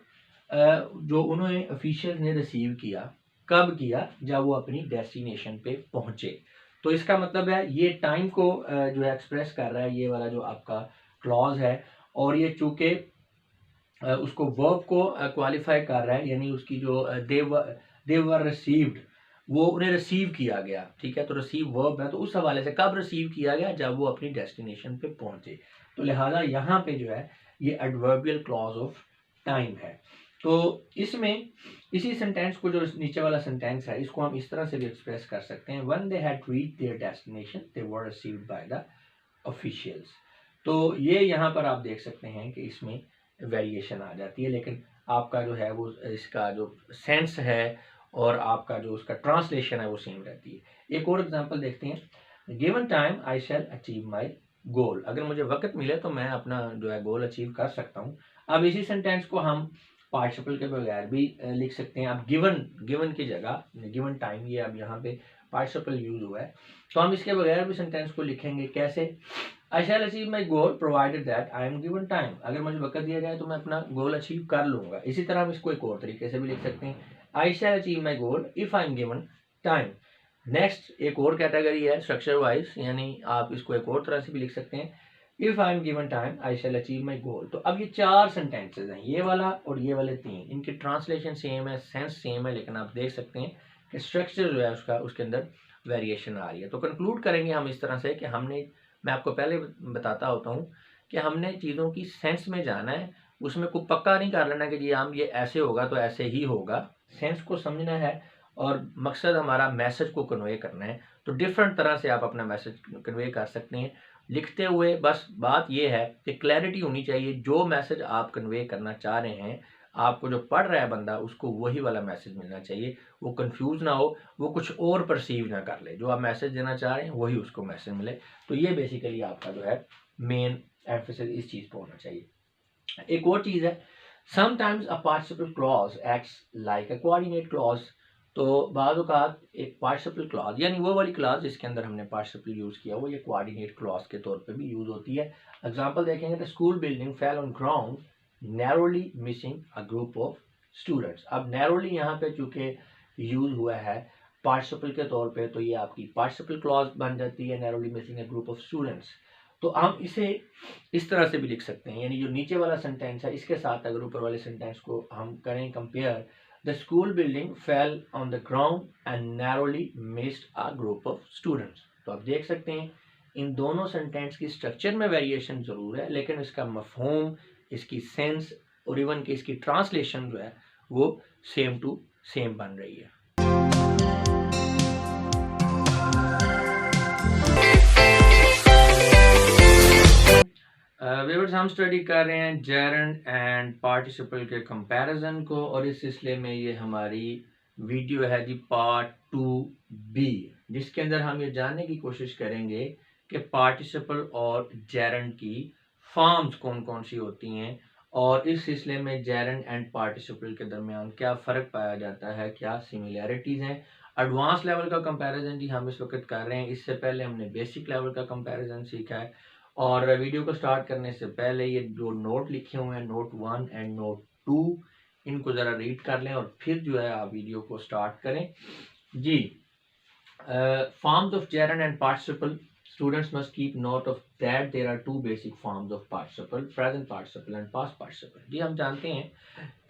जो उन्होंने ऑफिशियल ने रिसीव किया, कब किया, जब वो अपनी डेस्टिनेशन पे पहुंचे। तो इसका मतलब है ये टाइम को जो है एक्सप्रेस कर रहा है, ये वाला जो आपका क्लॉज है। और ये चूंकि उसको वर्ब को क्वालिफाई कर रहा है, यानी उसकी जो दे वर रिसीव्ड, वो उन्हें रिसीव किया गया, ठीक है। तो रिसीव वर्ब है, तो उस हवाले से कब रिसीव किया गया, जब वो अपनी डेस्टिनेशन पे पहुंचे। तो लिहाजा यहाँ पे जो है ये एडवर्बियल क्लॉज ऑफ टाइम है। तो इसमें इसी सेंटेंस को, जो नीचे वाला सेंटेंस है, इसको हम इस तरह से भी एक्सप्रेस कर सकते हैं, when they had reached there destination they were received by the officials. तो ये यहाँ पर आप देख सकते हैं कि इसमें वेरिएशन आ जाती है, लेकिन आपका जो है वो इसका जो सेंस है और आपका जो उसका ट्रांसलेशन है वो सेम रहती है। एक और एग्जांपल देखते हैं, given time I shall achieve my goal. अगर मुझे वक्त मिले तो मैं अपना जो है गोल अचीव कर सकता हूँ। अब इसी सेंटेंस को हम पार्टिसिपल के बगैर भी लिख सकते हैं। अब गिवन की जगह गिवन टाइम, ये अब यहाँ पे पार्टिसिपल यूज हुआ है, तो हम इसके बगैर भी सेंटेंस को लिखेंगे कैसे, I shall achieve my goal provided that I am given time. अगर मुझे वक्त दिया जाए तो मैं अपना गोल अचीव कर लूंगा। इसी तरह हम इसको एक और तरीके से भी लिख सकते हैं, I shall achieve my goal if I am given time. Next एक और कैटेगरी है स्ट्रक्चर वाइज, यानी आप इसको एक और तरह से भी लिख सकते हैं, if I am given time I shall achieve my goal. तो अब ये 4 सेंटेंसेज हैं, ये वाला और ये वाले 3, इनकी ट्रांसलेशन सेम है, सेंस सेम है, लेकिन आप देख सकते हैं कि स्ट्रक्चर जो है उसका, उसके अंदर वेरिएशन आ रही है। तो कंक्लूड करेंगे हम इस तरह से कि मैं आपको पहले बताता होता हूँ कि हमने चीज़ों की सेंस में जाना है, उसमें कोई पक्का नहीं कर लेना कि जी हम ये ऐसे होगा तो ऐसे ही होगा। सेंस को समझना है और मकसद हमारा मैसेज को कन्वे करना है। तो डिफरेंट तरह से आप अपना मैसेज कन्वे कर सकते हैं लिखते हुए। बस बात ये है कि क्लैरिटी होनी चाहिए, जो मैसेज आप कन्वे करना चाह रहे हैं, आपको जो पढ़ रहा है बंदा, उसको वही वाला मैसेज मिलना चाहिए, वो कंफ्यूज ना हो, वो कुछ और परसीव ना कर ले, जो आप मैसेज देना चाह रहे हैं वही उसको मैसेज मिले। तो ये बेसिकली आपका जो है मेन एम्फेसिस इस चीज़ पर होना चाहिए। एक और चीज़ है, sometimes a participle clause acts like a coordinate clause. तो बाद औक़ात एक पार्टिसिपल क्लॉज, यानी वो वाली क्लॉज जिसके अंदर हमने पार्टिसिपल यूज़ किया, वो ये कोऑर्डिनेट क्लॉज के तौर पे भी यूज़ होती है। एग्जांपल देखेंगे तो school building fell on ground narrowly missing a group of students. अब नैरोली यहाँ पे चूँकि यूज़ हुआ है पार्टिसिपल के तौर पे, तो ये आपकी पार्टिसिपल क्लॉज बन जाती है, narrowly missing a group of students. तो हम इसे इस तरह से भी लिख सकते हैं, यानी जो नीचे वाला सेंटेंस है इसके साथ अगर ऊपर वाले सेंटेंस को हम करें compare, the school building fell on the ground and narrowly missed a group of students. तो आप देख सकते हैं इन दोनों सेंटेंस की स्ट्रक्चर में वेरिएशन जरूर है, लेकिन इसका मफहूम, इसकी सेंस और इवन की इसकी ट्रांसलेशन जो है वो सेम टू सेम बन रही है। व्यूअर्स, हम स्टडी कर रहे हैं जेरेंड एंड पार्टिसिपल के कंपैरिजन को, और इस सिलसिले में ये हमारी वीडियो है जी पार्ट 2B, जिसके अंदर हम ये जानने की कोशिश करेंगे कि पार्टिसिपल और जेरेंड की फॉर्म्स कौन कौन सी होती हैं, और इस सिलसिले में जेरेंड एंड पार्टिसिपल के दरमियान क्या फ़र्क पाया जाता है, क्या सिमिलैरिटीज़ हैं। एडवांस लेवल का कंपैरिजन जी हम इस वक्त कर रहे हैं, इससे पहले हमने बेसिक लेवल का कंपैरिजन सीखा है। और वीडियो को स्टार्ट करने से पहले ये जो नोट लिखे हुए हैं, नोट 1 एंड नोट 2, इनको ज़रा रीड कर लें और फिर जो है आप वीडियो को स्टार्ट करें जी। Forms of gerund and participle, students must keep note of that there are two basic forms of participle, present participle and past participle. जी हम जानते हैं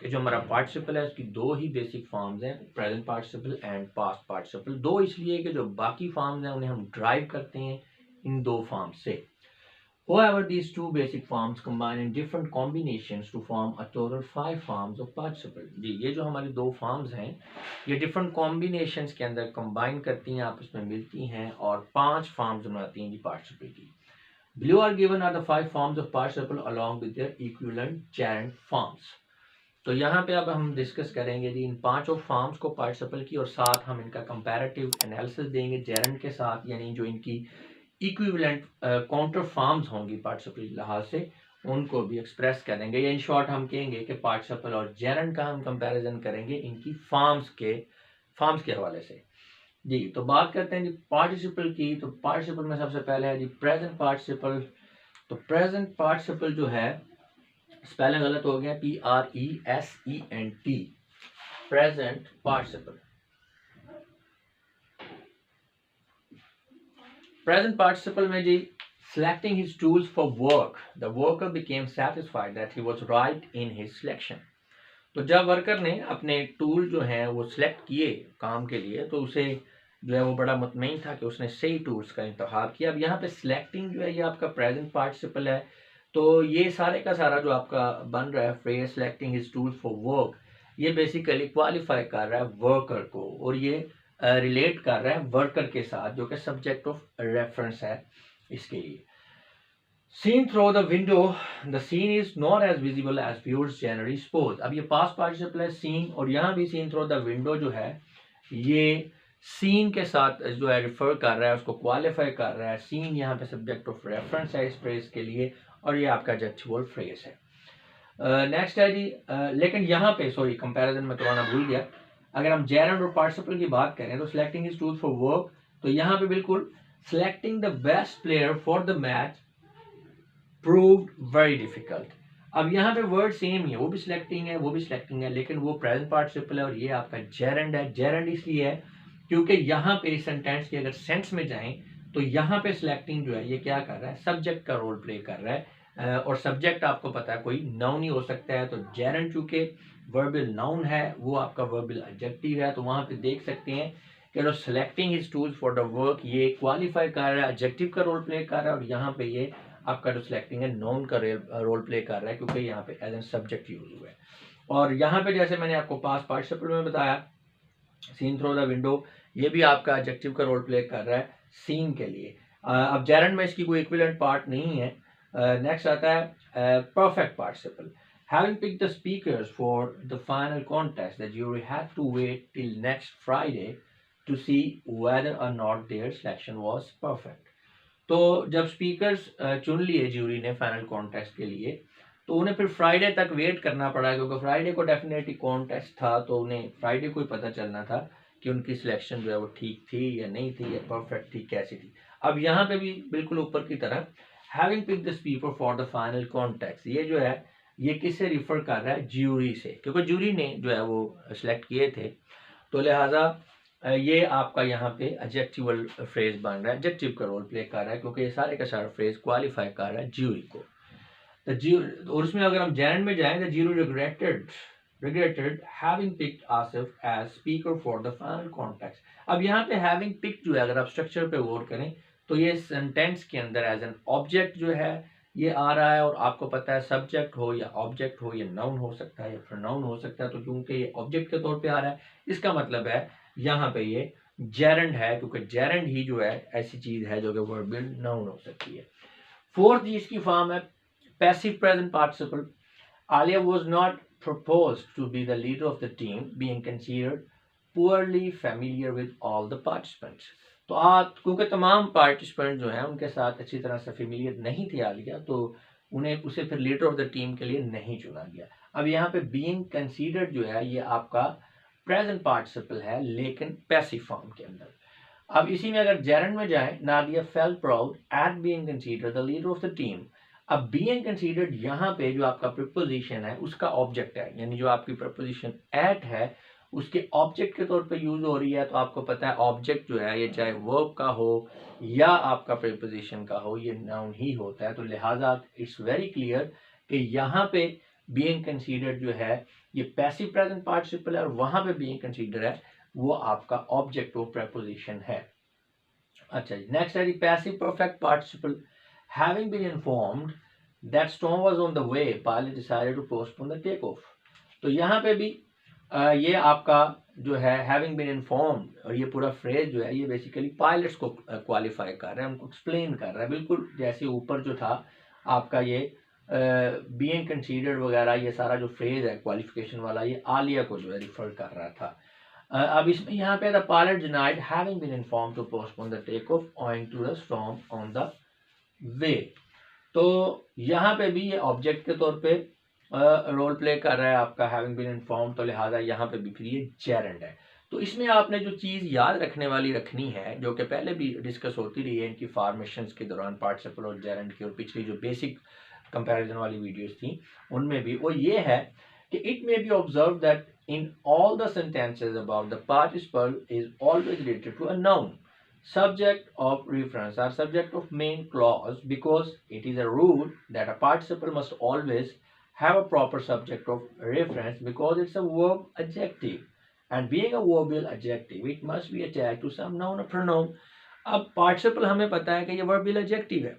कि जो हमारा पार्टिसिपल है उसकी दो ही बेसिक फॉर्म्स हैं, present participle and past participle. दो इसलिए कि जो बाकी फॉर्म्स हैं उन्हें हम ड्राइव करते हैं इन दो फॉर्म्स से। However, these two basic forms combine in different combinations to form a total 5 forms of participle. जी ये जो हमारी दो forms हैं ये different combinations के अंदर combine करती हैं, आपस में मिलती हैं और 5 forms बनाती हैं जी participle की। Below are given are the 5 forms of participle along with their equivalent gerund forms. तो यहाँ पे अब हम डिस्कस करेंगे जी इन पांचों फॉर्म्स को पार्टिसिपल की और साथ हम इनका कंपैरेटिव एनालिसिस देंगे जेरंड के साथ, यानी जो इनकी इक्विवेलेंट काउंटर फॉर्म्स होंगी पार्टिसिपल के लिहाज से उनको भी एक्सप्रेस करेंगे, या इन शॉर्ट हम कहेंगे कि पार्टिसिपल और जेरंड का हम कंपैरिजन करेंगे इनकी फॉर्म्स के हवाले से। जी तो बात करते हैं जी पार्टिसिपल की। तो पार्टिसिपल में सबसे पहले है जी प्रेजेंट पार्टिसिपल। तो प्रेजेंट पार्टिसिपल जो है स्पेलिंग गलत हो गया, PRESENT, present participle. Present participle में जी selecting his tools for work, the worker became satisfied that he was right in his selection. तो जब वर्कर ने अपने टूल जो हैं वो सिलेक्ट किए काम के लिए तो उसे जो है वो बड़ा मुतमईन था कि उसने सही टूल्स का इंतखाब किया। अब यहाँ पे सिलेक्टिंग जो है ये आपका प्रेजेंट पार्टिसिपल है, तो ये सारे का सारा जो आपका बन रहा है phrase selecting his tools for work, ये बेसिकली क्वालिफाई कर रहा है वर्कर को और ये रिलेट कर रहा है वर्कर के साथ जो कि सब्जेक्ट ऑफ रेफरेंस है इसके लिए। Seen through the window, the scene is not as visible as viewers generally suppose. अब ये past participle है seen, और यहाँ भी seen through the window जो है ये सीन के साथ जो है रिफर कर रहा है, उसको क्वालिफाई कर रहा है। सीन यहाँ पे सब्जेक्ट ऑफ रेफरेंस है इस फ्रेज के लिए और ये आपका एडजेक्टिवल फ्रेज है। नेक्स्ट है जी लेकिन यहाँ पे सॉरी कंपैरिजन में करवाना भूल गया, अगर हम जेरंड और पार्टिसिपल की बात करें तो selecting his tools for work, तो यहाँ पे बिल्कुल selecting the best player for the match proved very difficult. अब यहाँ पे वर्ड सेम ही है, वो भी सिलेक्टिंग है वो भी सिलेक्टिंग है, लेकिन वो प्रेजेंट पार्टिसिपल है और ये आपका जेरंड है। जेरंड इसलिए है क्योंकि यहाँ पे सेंटेंस के अगर सेंस में जाएं तो यहाँ पे सिलेक्टिंग जो है ये क्या कर रहा है, सब्जेक्ट का रोल प्ले कर रहा है और सब्जेक्ट आपको पता है कोई नाउन ही हो सकता है। तो जेरंड चूंकि वर्बल नाउन है वो आपका वर्बल एडजेक्टिव है, तो वहाँ पे देख सकते हैं कि जो selecting his tools for the work ये क्वालिफाई कर रहा है, एडजेक्टिव का रोल प्ले कर रहा है और यहाँ पे ये आपका जो सिलेक्टिंग है नाउन का रोल प्ले कर रहा है क्योंकि यहाँ पे एज एन सब्जेक्ट यूज हुआ है। और यहाँ पे जैसे मैंने आपको पास्ट पार्टिसिपल में बताया सीन थ्रू द विंडो, ये भी आपका एडजेक्टिव का रोल प्ले कर रहा है सीन के लिए। अब जेरंड में इसकी कोई इक्विवेलेंट पार्ट नहीं है। नेक्स्ट आता है perfect participle. Having picked the speakers for the final contest, the jury had to wait till next Friday to see whether or not their selection was perfect. तो जब speakers चुन लिए jury ने final contest के लिए तो उन्हें फिर फ्राइडे तक वेट करना पड़ा क्योंकि फ्राइडे को डेफिनेटली कॉन्टेस्ट था, तो उन्हें फ्राइडे को ही पता चलना था कि उनकी सिलेक्शन जो है वो ठीक थी या नहीं थी या परफेक्ट थी कैसी थी। अब यहाँ पे भी बिल्कुल ऊपर की तरह having pick the speaker for the final contest, ये जो है ये किससे रिफर कर रहा है, ज्यूरी से, क्योंकि ज्यूरी ने जो है वो सिलेक्ट किए थे तो लिहाजा ये आपका यहाँ पे एडजेक्टिवल फ्रेज बन रहा है, एडजेक्टिव का रोल प्ले कर रहा है क्योंकि ये सारे का सारा फ्रेज क्वालिफाई कर रहा है ज्यूरी को। और उसमें अगर हम जेरंड में जाएं तो jury regretted having picked Asif as speaker for the final contest। अब यहाँ पे having picked जो है अगर आप स्ट्रक्चर पे गौर करें तो ये सेंटेंस के अंदर एज एन ऑब्जेक्ट जो है ये आ रहा है और आपको पता है सब्जेक्ट हो या ऑब्जेक्ट हो या नाउन हो सकता है या प्रोनाउन हो सकता है, तो क्योंकि ये ऑब्जेक्ट के तौर पे आ रहा है इसका मतलब है यहाँ पे ये जेरंड है क्योंकि जेरंड ही जो है ऐसी चीज है जो कि वर्बल नाउन हो सकती है। फोर्थ इसकी फॉर्म है passive present participle. Alia was not proposed to be the leader of the team being considered poorly familiar with all the participants। तो आप क्योंकि तमाम पार्टिसिपेंट जो हैं उनके साथ अच्छी तरह से फेमिलियर नहीं थे आलिया, तो उन्हें उसे फिर लीडर ऑफ द टीम के लिए नहीं चुना गया। अब यहाँ पे बीइंग कंसीडर्ड जो है ये आपका प्रेजेंट पार्टिसिपल है लेकिन पैसिव फॉर्म के अंदर। अब इसी में अगर जेरंड में जाए Nadia felt proud eight being considered the leader of the team. अब बीइंग कंसीडर्ड यहाँ पे जो आपका प्रीपोजिशन है उसका ऑब्जेक्ट है, यानी जो आपकी प्रीपोजिशन एट है उसके ऑब्जेक्ट के तौर पे यूज हो रही है, तो आपको पता है ऑब्जेक्ट जो है ये चाहे वर्ब का हो या आपका प्रीपोजिशन का हो, ये नाउन ही होता है। तो लिहाजा इट्स वेरी क्लियर कि यहाँ पे बीइंग कंसीडर्ड जो है ये पैसिव प्रेजेंट पार्टिसिपल है, और वहां पे बीइंग कंसीडर्ड है वो आपका ऑब्जेक्ट ऑफ प्रीपोजिशन है। अच्छा जी, नेक्स्ट है जी passive perfect participle. Having been informed that storm was on the way, pilot decided to postpone the take off. तो यहाँ पे भी ये आपका जो है हैविंग बीन इन्फॉर्म्ड, और ये पूरा फ्रेज जो है ये बेसिकली पायलट्स को क्वालिफाई कर रहा है, उनको एक्सप्लेन कर रहा है, बिल्कुल जैसे ऊपर जो था आपका ये बीइंग कंसीडर्ड वगैरह ये सारा जो फ्रेज है क्वालिफिकेशन वाला, ये आलिया को जो है रिफर कर रहा था। अब इसमें यहाँ पे the pilot denied having been informed to postpone the take off owing to the storm on the way. तो यहाँ पे भी ये ऑब्जेक्ट के तौर पे रोल प्ले कर रहा है आपका हैविंग बीन इन्फॉर्म, तो लिहाजा यहाँ पे भी फिर ये जेरेंड है। तो इसमें आपने जो चीज़ याद रखने वाली रखनी है, जो कि पहले भी डिस्कस होती रही है इनकी फॉर्मेशंस के दौरान पार्टिसिपल और जेरेंड की, और पिछली जो बेसिक कंपैरिजन वाली वीडियोस थी उनमें भी, वो ये है कि it may be observe that in all the sentences about the participle is always related to a noun, subject of reference or subject of main clause, because it is a rule that a participle must always have a proper subject of reference because it's a verb adjective, and being a verbal adjective it must be attached to some noun or pronoun. अब participle हमें पता है कि ये verbal adjective है,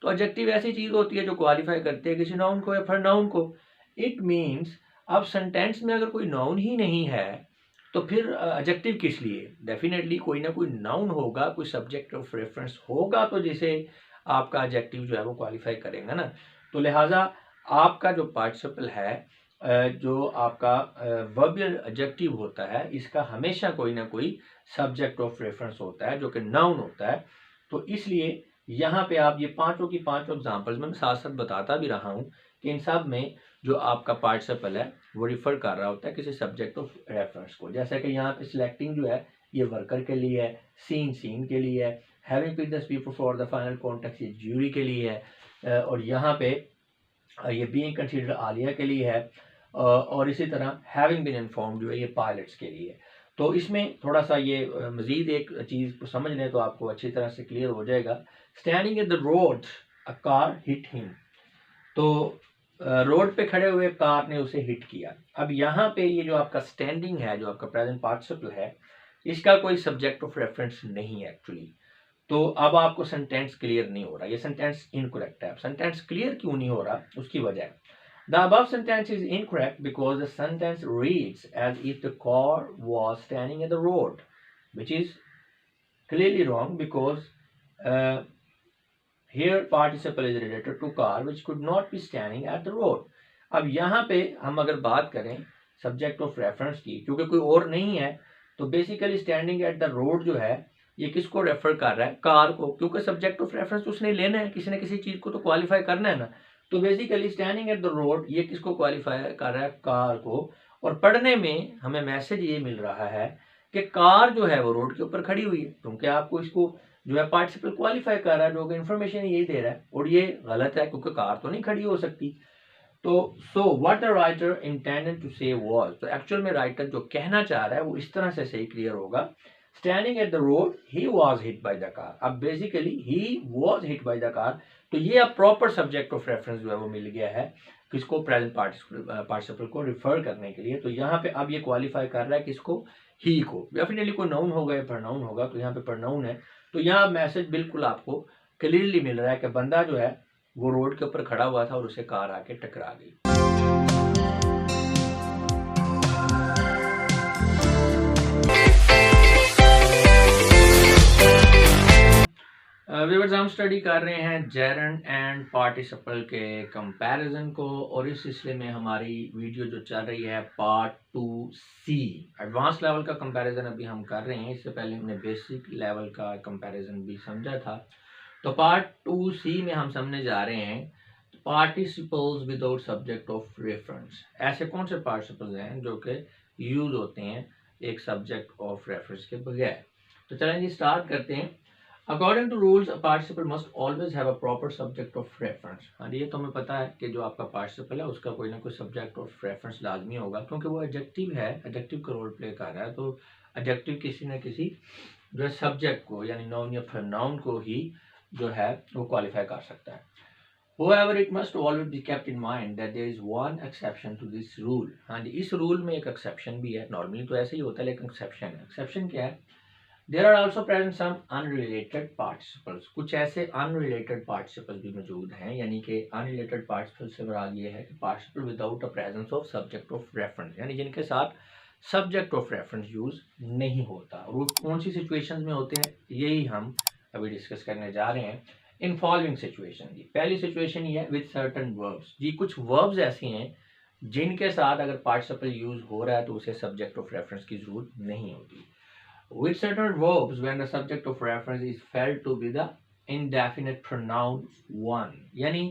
तो adjective ऐसी चीज होती है जो क्वालिफाई करती है किसी नाउन को या pronoun को। it means अब सेंटेंस में अगर कोई नाउन ही नहीं है तो फिर एडजेक्टिव किस लिए? डेफिनेटली कोई ना कोई नाउन होगा, कोई सब्जेक्ट ऑफ रेफरेंस होगा, तो जिसे आपका एडजेक्टिव जो है वो क्वालिफाई करेगा ना। तो लिहाजा आपका जो पार्टिसिपल है जो आपका वर्बियल एडजेक्टिव होता है, इसका हमेशा कोई ना कोई सब्जेक्ट ऑफ रेफरेंस होता है जो कि नाउन होता है। तो इसलिए यहाँ पे आप ये पांचों की पांचों एग्जांपल्स में साथ साथ बताता भी रहा हूँ कि इन सब में जो आपका पार्टिसिपल है वो रिफर कर रहा होता है किसी सब्जेक्ट ऑफ रेफरेंस को। जैसे कि यहाँ पे सिलेक्टिंग जो है ये वर्कर के लिए है, सीन के लिए है, having picked the speaker for the final context ये ज्यूरी के लिए है, और यहाँ पे ये बीइंग कंसीडर्ड आलिया के लिए है, और इसी तरह हैविंग बीन इन्फॉर्म्ड जो है ये पायलट्स के लिए है। तो इसमें थोड़ा सा ये मजीद एक चीज़ को समझ लें तो आपको अच्छी तरह से क्लियर हो जाएगा। Standing at the road a car hit him, तो रोड पे खड़े हुए कार ने उसे हिट किया। अब यहाँ पे ये जो आपका स्टैंडिंग है, जो आपका प्रेजेंट पार्टिसिपल है, इसका कोई सब्जेक्ट ऑफ रेफरेंस नहीं है एक्चुअली। तो अब आपको सेंटेंस क्लियर नहीं हो रहा, ये सेंटेंस इनकरेक्ट है। अब सेंटेंस क्लियर क्यों नहीं हो रहा, उसकी वजह the above sentence is incorrect because the sentence reads as if the car was standing at the road, which is clearly wrong because here participle is related to car which could not be standing at the road। अब यहाँ पे हम अगर बात करें subject of reference की, क्योंकि कोई और नहीं है, तो basically standing at the road जो है ये किसको रेफर कर रहा है? कार को, क्योंकि सब्जेक्ट ऑफ रेफरेंस उसने लेना है, किसी न किसी चीज को तो क्वालिफाई करना है ना। तो basically standing at the road ये किसको क्वालिफाई कर रहा है? कार को। और पढ़ने में हमें मैसेज ये मिल रहा है कि कार जो है वो रोड के ऊपर खड़ी हुई है, क्योंकि आपको इसको जो है पार्टिसिपल क्वालिफाई कर रहा है, जो कि इन्फॉर्मेशन यही दे रहा है, और ये गलत है क्योंकि कार तो नहीं खड़ी हो सकती। तो so what the writer intended to say was, तो एक्चुअल में राइटर जो कहना चाह रहा है वो इस तरह से सही क्लियर होगा। Standing at the road he was hit by the car. अब basically he was hit by the car, तो ये अब प्रॉपर सब्जेक्ट ऑफ रेफरेंस जो है वो मिल गया है किसको? प्रेजेंट पार्टिसिपल को रिफर करने के लिए। तो यहाँ पे अब ये क्वालिफाई कर रहा है किसको? ही को। डेफिनेटली कोई नाउन होगा या प्रोनाउन होगा, तो यहाँ पे प्रोनाउन है। तो यहाँ मैसेज बिल्कुल आपको क्लियरली मिल रहा है कि बंदा जो है वो रोड के ऊपर खड़ा हुआ था और उसे कार आके टकरा गई। व्यूअर्स हम स्टडी कर रहे हैं जेरेंड एंड पार्टिसिपल के कंपैरिजन को, और इस सिलसिले में हमारी वीडियो जो चल रही है पार्ट 2C, एडवांस लेवल का कंपैरिजन अभी हम कर रहे हैं। इससे पहले हमने बेसिक लेवल का कंपैरिजन भी समझा था। तो पार्ट 2C में हम समझने जा रहे हैं participles without subject of reference. ऐसे कौन से पार्टिसिपल्स हैं जो कि यूज होते हैं एक सब्जेक्ट ऑफ रेफरेंस के बगैर? तो चलें जी स्टार्ट करते हैं। According to rules a participle must always have a proper subject of reference. हाँ ये तो हमें पता है कि जो आपका पार्टिसिपल है उसका कोई ना कोई सब्जेक्ट ऑफ रेफरेंस लाजमी होगा, क्योंकि वो एडजेक्टिव है, एडजेक्टिव का रोल प्ले कर रहा है, तो एडजेक्टिव किसी न किसी जो है सब्जेक्ट को यानी नाउन या प्रोनाउन को ही जो है वो क्वालिफाई कर सकता है। However, it must always be kept in mind that there is one exception to this rule। हाँ जी, इस रूल में एक एक्सेप्शन भी है। नॉर्मली तो ऐसे ही होता है, लेकिन एक्सेप्शन है। एक्सेप्शन क्या है? There are also present some unrelated participles। कुछ ऐसे unrelated participles भी मौजूद हैं, यानी कि unrelated participles से मुराद ये है कि participle without a presence of subject of reference, यानी जिनके साथ subject of reference यूज नहीं होता। और वो कौन सी सिचुएशंस में होते हैं, यही हम अभी डिस्कस करने जा रहे हैं। इन फॉलोइंग सिचुएशन जी, पहली सिचुएशन ये है विद सर्टन वर्ब्स जी, कुछ वर्ब्स ऐसी हैं जिनके साथ अगर पार्टिसिपल यूज हो रहा है तो उसे सब्जेक्ट ऑफ रेफरेंस की जरूरत नहीं होती। With certain verbs when the subject of reference is felt to be the indefinite pronoun one, यानी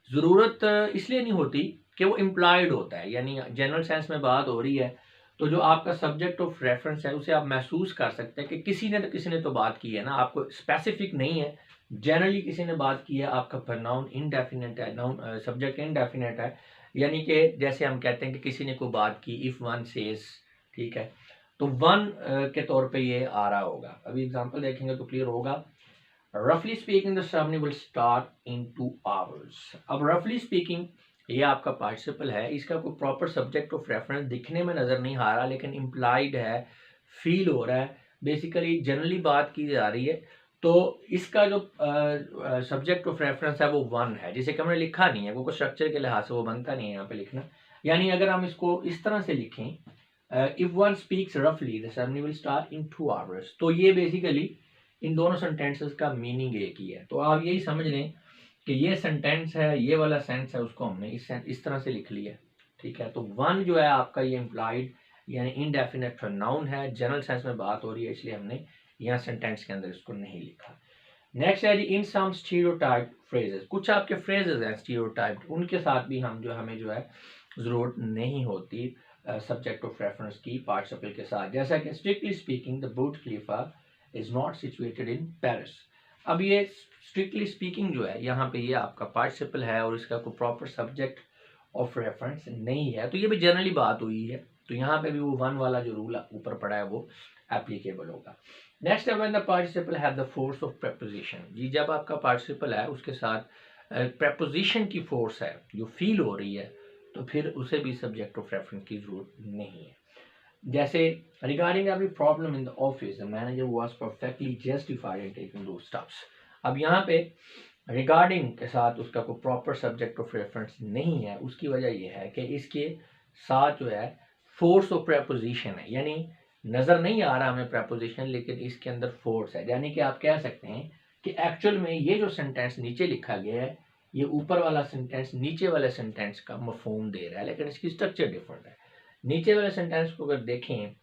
ज़रूरत इसलिए नहीं होती कि वो इम्प्लाइड होता है, यानी जनरल सेंस में बात हो रही है तो जो आपका सब्जेक्ट ऑफ रेफरेंस है उसे आप महसूस कर सकते हैं कि किसी ने तो बात की है ना, आपको स्पेसिफिक नहीं है, जनरली किसी ने बात की है, आपका प्रोनाउन इनडेफिनेट है, नाउन सब्जेक्ट इनडेफिनेट है, यानी कि जैसे हम कहते हैं कि किसी ने कोई बात की, इफ वन सेज, ठीक है, तो वन के तौर पे ये आ रहा होगा। अभी एग्जांपल देखेंगे तो क्लियर होगा। रफली speaking the ceremony will start in 2 hours। अब रफली स्पीकिंग ये आपका पार्टिसिपल है, इसका कोई प्रॉपर सब्जेक्ट ऑफ रेफरेंस दिखने में नजर नहीं आ रहा, लेकिन इम्प्लाइड है, फील हो रहा है, बेसिकली जनरली बात की जा रही है, तो इसका जो सब्जेक्ट ऑफ रेफरेंस है वो वन है, जिसे कि हमने लिखा नहीं है, वो स्ट्रक्चर के लिहाज से वो बनता नहीं है यहाँ पे लिखना। यानी अगर हम इसको इस तरह से लिखें, इफ वन स्पीक्स रफली the ceremony will start in 2 hours, तो ये बेसिकली इन दोनों सेंटेंसेस का मीनिंग एक ही है। तो आप यही समझ लें कि ये सेंटेंस है, ये वाला सेंस है, उसको हमने इस तरह से लिख लिया, ठीक है। तो वन जो है आपका ये इम्प्लाइड यानी इनडेफिनेट प्रोनाउन है, जनरल सेंस में बात हो रही है, इसलिए हमने यहाँ सेंटेंस के अंदर इसको नहीं लिखा। नेक्स्ट है जी इन सम स्टीरियोटाइप फ्रेजेस, कुछ आपके फ्रेजेस हैं स्टीरियोटाइप, उनके साथ भी हमें जो है ज़रूरत नहीं होती सब्जेक्ट ऑफ रेफरेंस की पार्टिसिपल के साथ, जैसा कि strictly speaking the Burj Khalifa is not situated in Paris. अब ये स्ट्रिक्टली स्पीकिंग जो है यहाँ पे ये आपका पार्टिसिपल है और इसका कोई प्रॉपर सब्जेक्ट ऑफ रेफरेंस नहीं है, तो ये भी जनरली बात हुई है, तो यहाँ पे भी वो वन वाला जो रूल ऊपर पड़ा है वो एप्लीकेबल होगा। नेक्स्ट है when the participle have the force of preposition जी, जब आपका पार्टिसिपल है उसके साथ प्रेपोजिशन की फोर्स है जो फील हो रही है, तो फिर उसे भी सब्जेक्ट ऑफ रेफरेंस की जरूरत नहीं है। जैसे regarding every problem in the office the manager was perfectly justified in taking those steps. अब यहाँ पे रिगार्डिंग के साथ उसका कोई प्रॉपर सब्जेक्ट ऑफ रेफरेंस नहीं है, उसकी वजह यह है कि इसके साथ जो है फोर्स ऑफ प्रेपोजिशन है, यानी नज़र नहीं आ रहा हमें प्रेपोजिशन, लेकिन इसके अंदर फोर्स है, यानी कि आप कह सकते हैं कि एक्चुअल में ये जो सेंटेंस नीचे लिखा गया है ये ऊपर वाला सेंटेंस नीचे वाले सेंटेंस का मफहूम दे रहा है, लेकिन इसकी स्ट्रक्चर डिफरेंट है। नीचे वाले सेंटेंस को अगर देखें,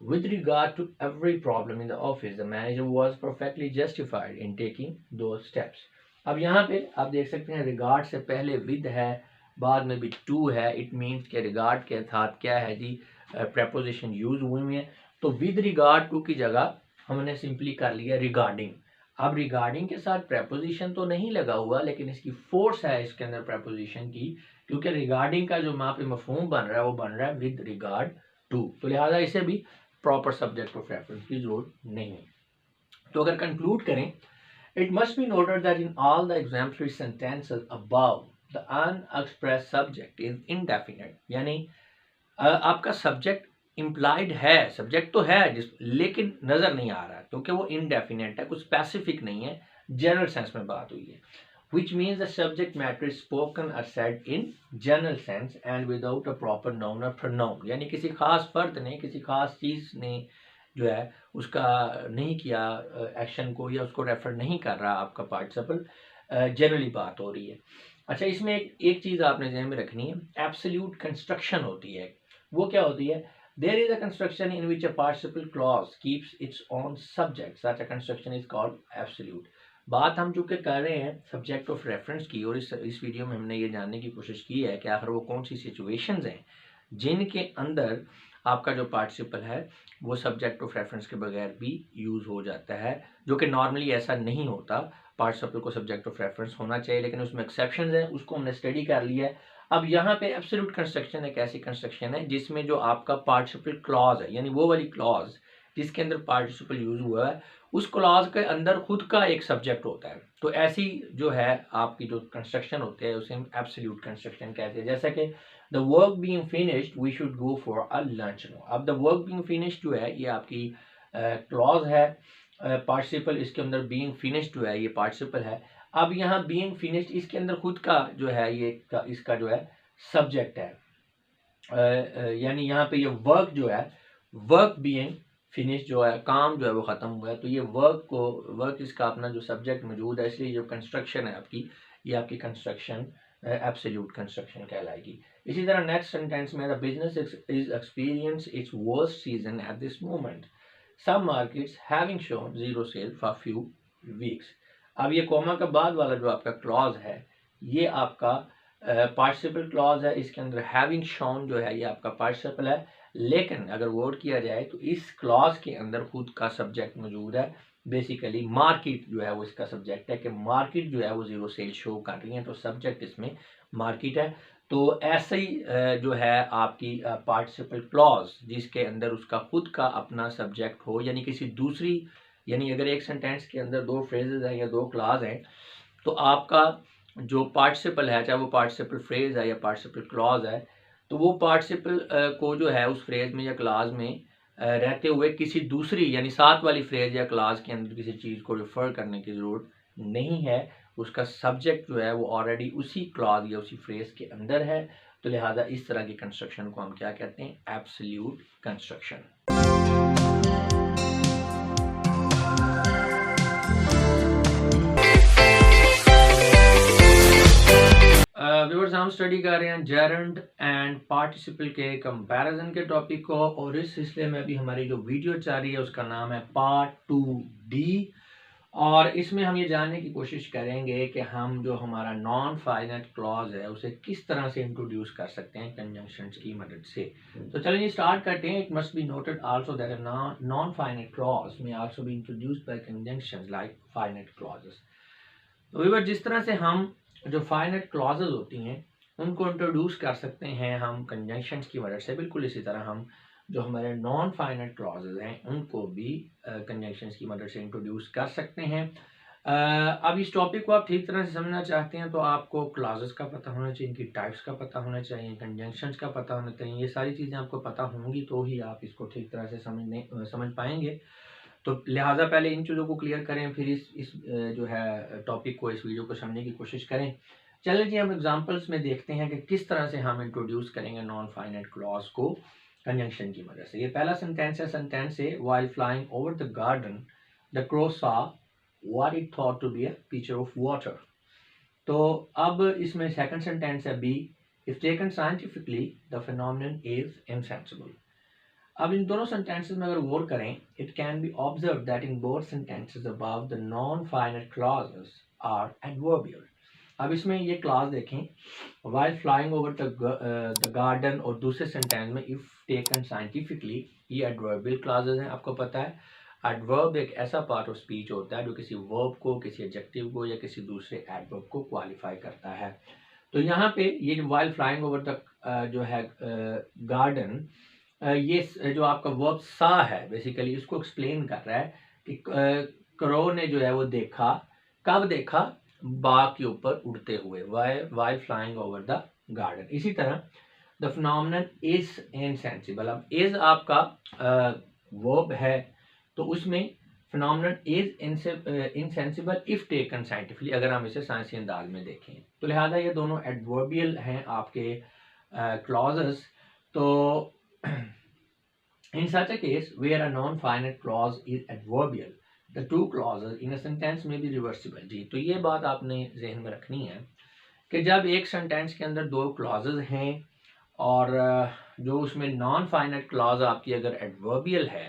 with regard to every problem in the office the manager was perfectly justified in taking those steps। अब यहाँ पे आप देख सकते हैं रिगार्ड से पहले विद है, बाद में भी टू है, इट मीन्स के रिगार्ड के साथ क्या है जी प्रेपोजिशन यूज हुई है, तो विद रिगार्ड टू की जगह हमने सिंपली कर लिया रिगार्डिंग। अब रिगार्डिंग के साथ प्रेपोजिशन तो नहीं लगा हुआ, लेकिन इसकी फोर्स है इसके अंदर प्रेपोजिशन की, क्योंकि रिगार्डिंग का जो वहाँ पे मफहूम बन रहा है वो बन रहा है विद रिगार्ड टू, तो लिहाजा इसे भी प्रॉपर सब्जेक्ट ऑफ रेफरेंस की जरूरत नहीं है। तो अगर कंक्लूड करें, it must be noted that in all the exemplary sentences above the unexpressed subject is indefinite, यानी आपका सब्जेक्ट इम्प्लाइड है, सब्जेक्ट तो है लेकिन नजर नहीं आ रहा क्योंकि वो इनडेफिनेट है, कुछ स्पेसिफिक नहीं है, जनरल सेंस में बात हुई है, which means the subject matter is spoken or said in general sense and without a proper noun or pronoun, यानी किसी खास फर्द ने किसी खास चीज ने जो है उसका नहीं किया एक्शन को, या उसको रेफर नहीं कर रहा आपका पार्टिसिपल, जनरली बात हो रही है। अच्छा, इसमें एक चीज आपने ध्यान में रखनी है, एब्सोल्यूट कंस्ट्रक्शन होती है, वो क्या होती है, there is a construction in which a participle clause keeps its own subject, such a construction is called absolute। बात हम चूंकि कर रहे हैं सब्जेक्ट ऑफ रेफरेंस की, और इस वीडियो में हमने ये जानने की कोशिश की है कि आखिर वो कौन सी सिचुएशंस हैं जिनके अंदर आपका जो पार्टिसिपल है वो सब्जेक्ट ऑफ रेफरेंस के बगैर भी यूज़ हो जाता है, जो कि नॉर्मली ऐसा नहीं होता। पार्टिसिपल को सब्जेक्ट ऑफ रेफरेंस होना चाहिए, लेकिन उसमें एक्सेप्शंस हैं, उसको हमने स्टडी कर लिया है। अब यहाँ पे एब्सोल्यूट कंस्ट्रक्शन एक ऐसी कंस्ट्रक्शन है जिसमें जो आपका पार्टिसिपल क्लॉज है, यानी वो वाली क्लॉज जिसके अंदर पार्टिसिपल यूज हुआ है, उस क्लॉज के अंदर खुद का एक सब्जेक्ट होता है। तो ऐसी जो है आपकी जो कंस्ट्रक्शन होते हैं उसे हम एब्सोल्यूट कंस्ट्रक्शन कहते हैं। जैसा कि the work being finished we should go for a lunch no. अब द वर्क बीइंग फिनिश्ड जो है ये आपकी क्लॉज है, पार्टिसिपल इसके अंदर बीइंग फिनिश्ड जो है ये पार्टिसिपल है। अब यहाँ बीइंग फिनिश्ड इसके अंदर खुद का जो है ये इसका जो है सब्जेक्ट है, यानी यहाँ पे ये वर्क जो है, वर्क बीइंग फिनिश जो है, काम जो है वो ख़त्म हुआ है, तो ये वर्क इसका अपना जो सब्जेक्ट मौजूद है, इसलिए जो कंस्ट्रक्शन है आपकी, ये आपकी कंस्ट्रक्शन एब्सोल्यूट कंस्ट्रक्शन कहलाएगी। इसी तरह नेक्स्ट सेंटेंस में the business is experience its worst season at this moment, some markets having shown zero sale for few weeks. अब ये कोमा का बाद वाला जो आपका क्लॉज है ये आपका पार्टिसिपल क्लॉज है, इसके अंदर हैविंग शोन जो है ये आपका पार्टिसिपल है, लेकिन अगर वर्ड किया जाए तो इस क्लॉज के अंदर खुद का सब्जेक्ट मौजूद है। बेसिकली मार्केट जो है वो इसका सब्जेक्ट है कि मार्केट जो है वो जीरो सेल शो कर रही है, तो सब्जेक्ट इसमें मार्केट है। तो ऐसे ही जो है आपकी पार्टिसिपल क्लॉज जिसके अंदर उसका खुद का अपना सब्जेक्ट हो, यानी किसी दूसरी, यानी अगर एक सेंटेंस के अंदर दो फ्रेजेस हैं या दो क्लॉज हैं, तो आपका जो पार्टिसिपल है, चाहे वो पार्टिसिपल फ्रेज है या पार्टिसिपल क्लॉज है, तो वो पार्टिसिपल को जो है उस फ्रेज में या क्लास में रहते हुए किसी दूसरी यानी साथ वाली फ्रेज या क्लास के अंदर किसी चीज़ को रिफ़र करने की ज़रूरत नहीं है। उसका सब्जेक्ट जो है वो ऑलरेडी उसी क्लॉज या उसी फ्रेज के अंदर है, तो लिहाजा इस तरह की कंस्ट्रक्शन को हम क्या कहते हैं, एब्सोल्यूट कंस्ट्रक्शन। व्यूअर्स हम स्टडी कर रहे हैं जेरंड एंड पार्टिसिपल के कंपैरिजन के टॉपिक को, और इस सिलसिले में भी हमारी जो वीडियो चल रही है उसका नाम है पार्ट 2D, और इसमें हम ये जानने की कोशिश करेंगे कि हम जो हमारा नॉन फाइनाइट क्लॉज है उसे किस तरह से इंट्रोड्यूस कर सकते हैं कंजंक्शंस की मदद से। तो चलिए स्टार्ट करते हैं। It must be noted also that non finite clause में also be introduced by conjunctions like finite clauses. तो व्यूअर जिस तरह से हम जो फाइनाइट क्लॉजेज होती हैं उनको इंट्रोड्यूस कर सकते हैं हम कंजंक्शंस की मदद से, बिल्कुल इसी तरह हम जो हमारे नॉन फाइनाइट क्लॉजेज हैं उनको भी कंजंक्शंस की मदद से इंट्रोड्यूस कर सकते हैं। अब इस टॉपिक को आप ठीक तरह से समझना चाहते हैं तो आपको क्लॉजेज का पता होना चाहिए, इनकी टाइप्स का पता होना चाहिए, कंजंक्शंस का पता होना चाहिए। ये सारी चीज़ें आपको पता होंगी तो ही आप इसको ठीक तरह से समझ पाएंगे। तो लिहाजा पहले इन चीज़ों को क्लियर करें, फिर इस जो है टॉपिक को, इस वीडियो को समझने की कोशिश करें। चलिए जी हम एग्जांपल्स में देखते हैं कि किस तरह से हम इंट्रोड्यूस करेंगे नॉन फाइनाइट क्लॉज को कंजंक्शन की मदद से। ये पहला सेंटेंस है while flying over the garden the crow saw what it thought to be a picture of water. तो अब इसमें सेकंड सेंटेंस है B, if taken scientifically the phenomenon is insensible. अब इन दोनों सेंटेंसेस में अगर गौर करें, it can be observe that in both sentences above the non finite clauses are adverbial. अब इसमें ये क्लॉज देखें, while flying over the garden, और दूसरे सेंटेंस में इफ टेकन साइंटिफिकली, ये एडवर्बियल क्लॉजेस हैं। आपको पता है एडवर्ब एक ऐसा पार्ट ऑफ स्पीच होता है जो किसी वर्ब को, किसी एडजेक्टिव को या किसी दूसरे एडवर्ब को क्वालिफाई करता है। तो यहाँ पे ये व्हाइल फ्लाइंग ओवर द जो है गार्डन, ये जो आपका वर्ब सा है बेसिकली इसको एक्सप्लेन कर रहा है कि क्रो ने जो है वो देखा, कब देखा, बाग के ऊपर उड़ते हुए, while flying over the garden. इसी तरह द फिनोमिनन इज इनसेंसिबल। अब इज आपका वर्ब है तो उसमें phenomenon is insensible if taken scientifically, अगर हम इसे साइंसी अंदाज में देखें तो लिहाजा ये दोनों एडवर्बियल हैं आपके क्लॉजेस। तो in such a case where a non-finite clause is adverbial, the two clauses in a sentence may be reversible। जी, तो ये बात आपने जहन में रखनी है कि जब एक सेंटेंस के अंदर दो क्लॉजेज हैं और जो उसमें नॉन फाइनाइट क्लॉज आपकी अगर एडवर्बियल है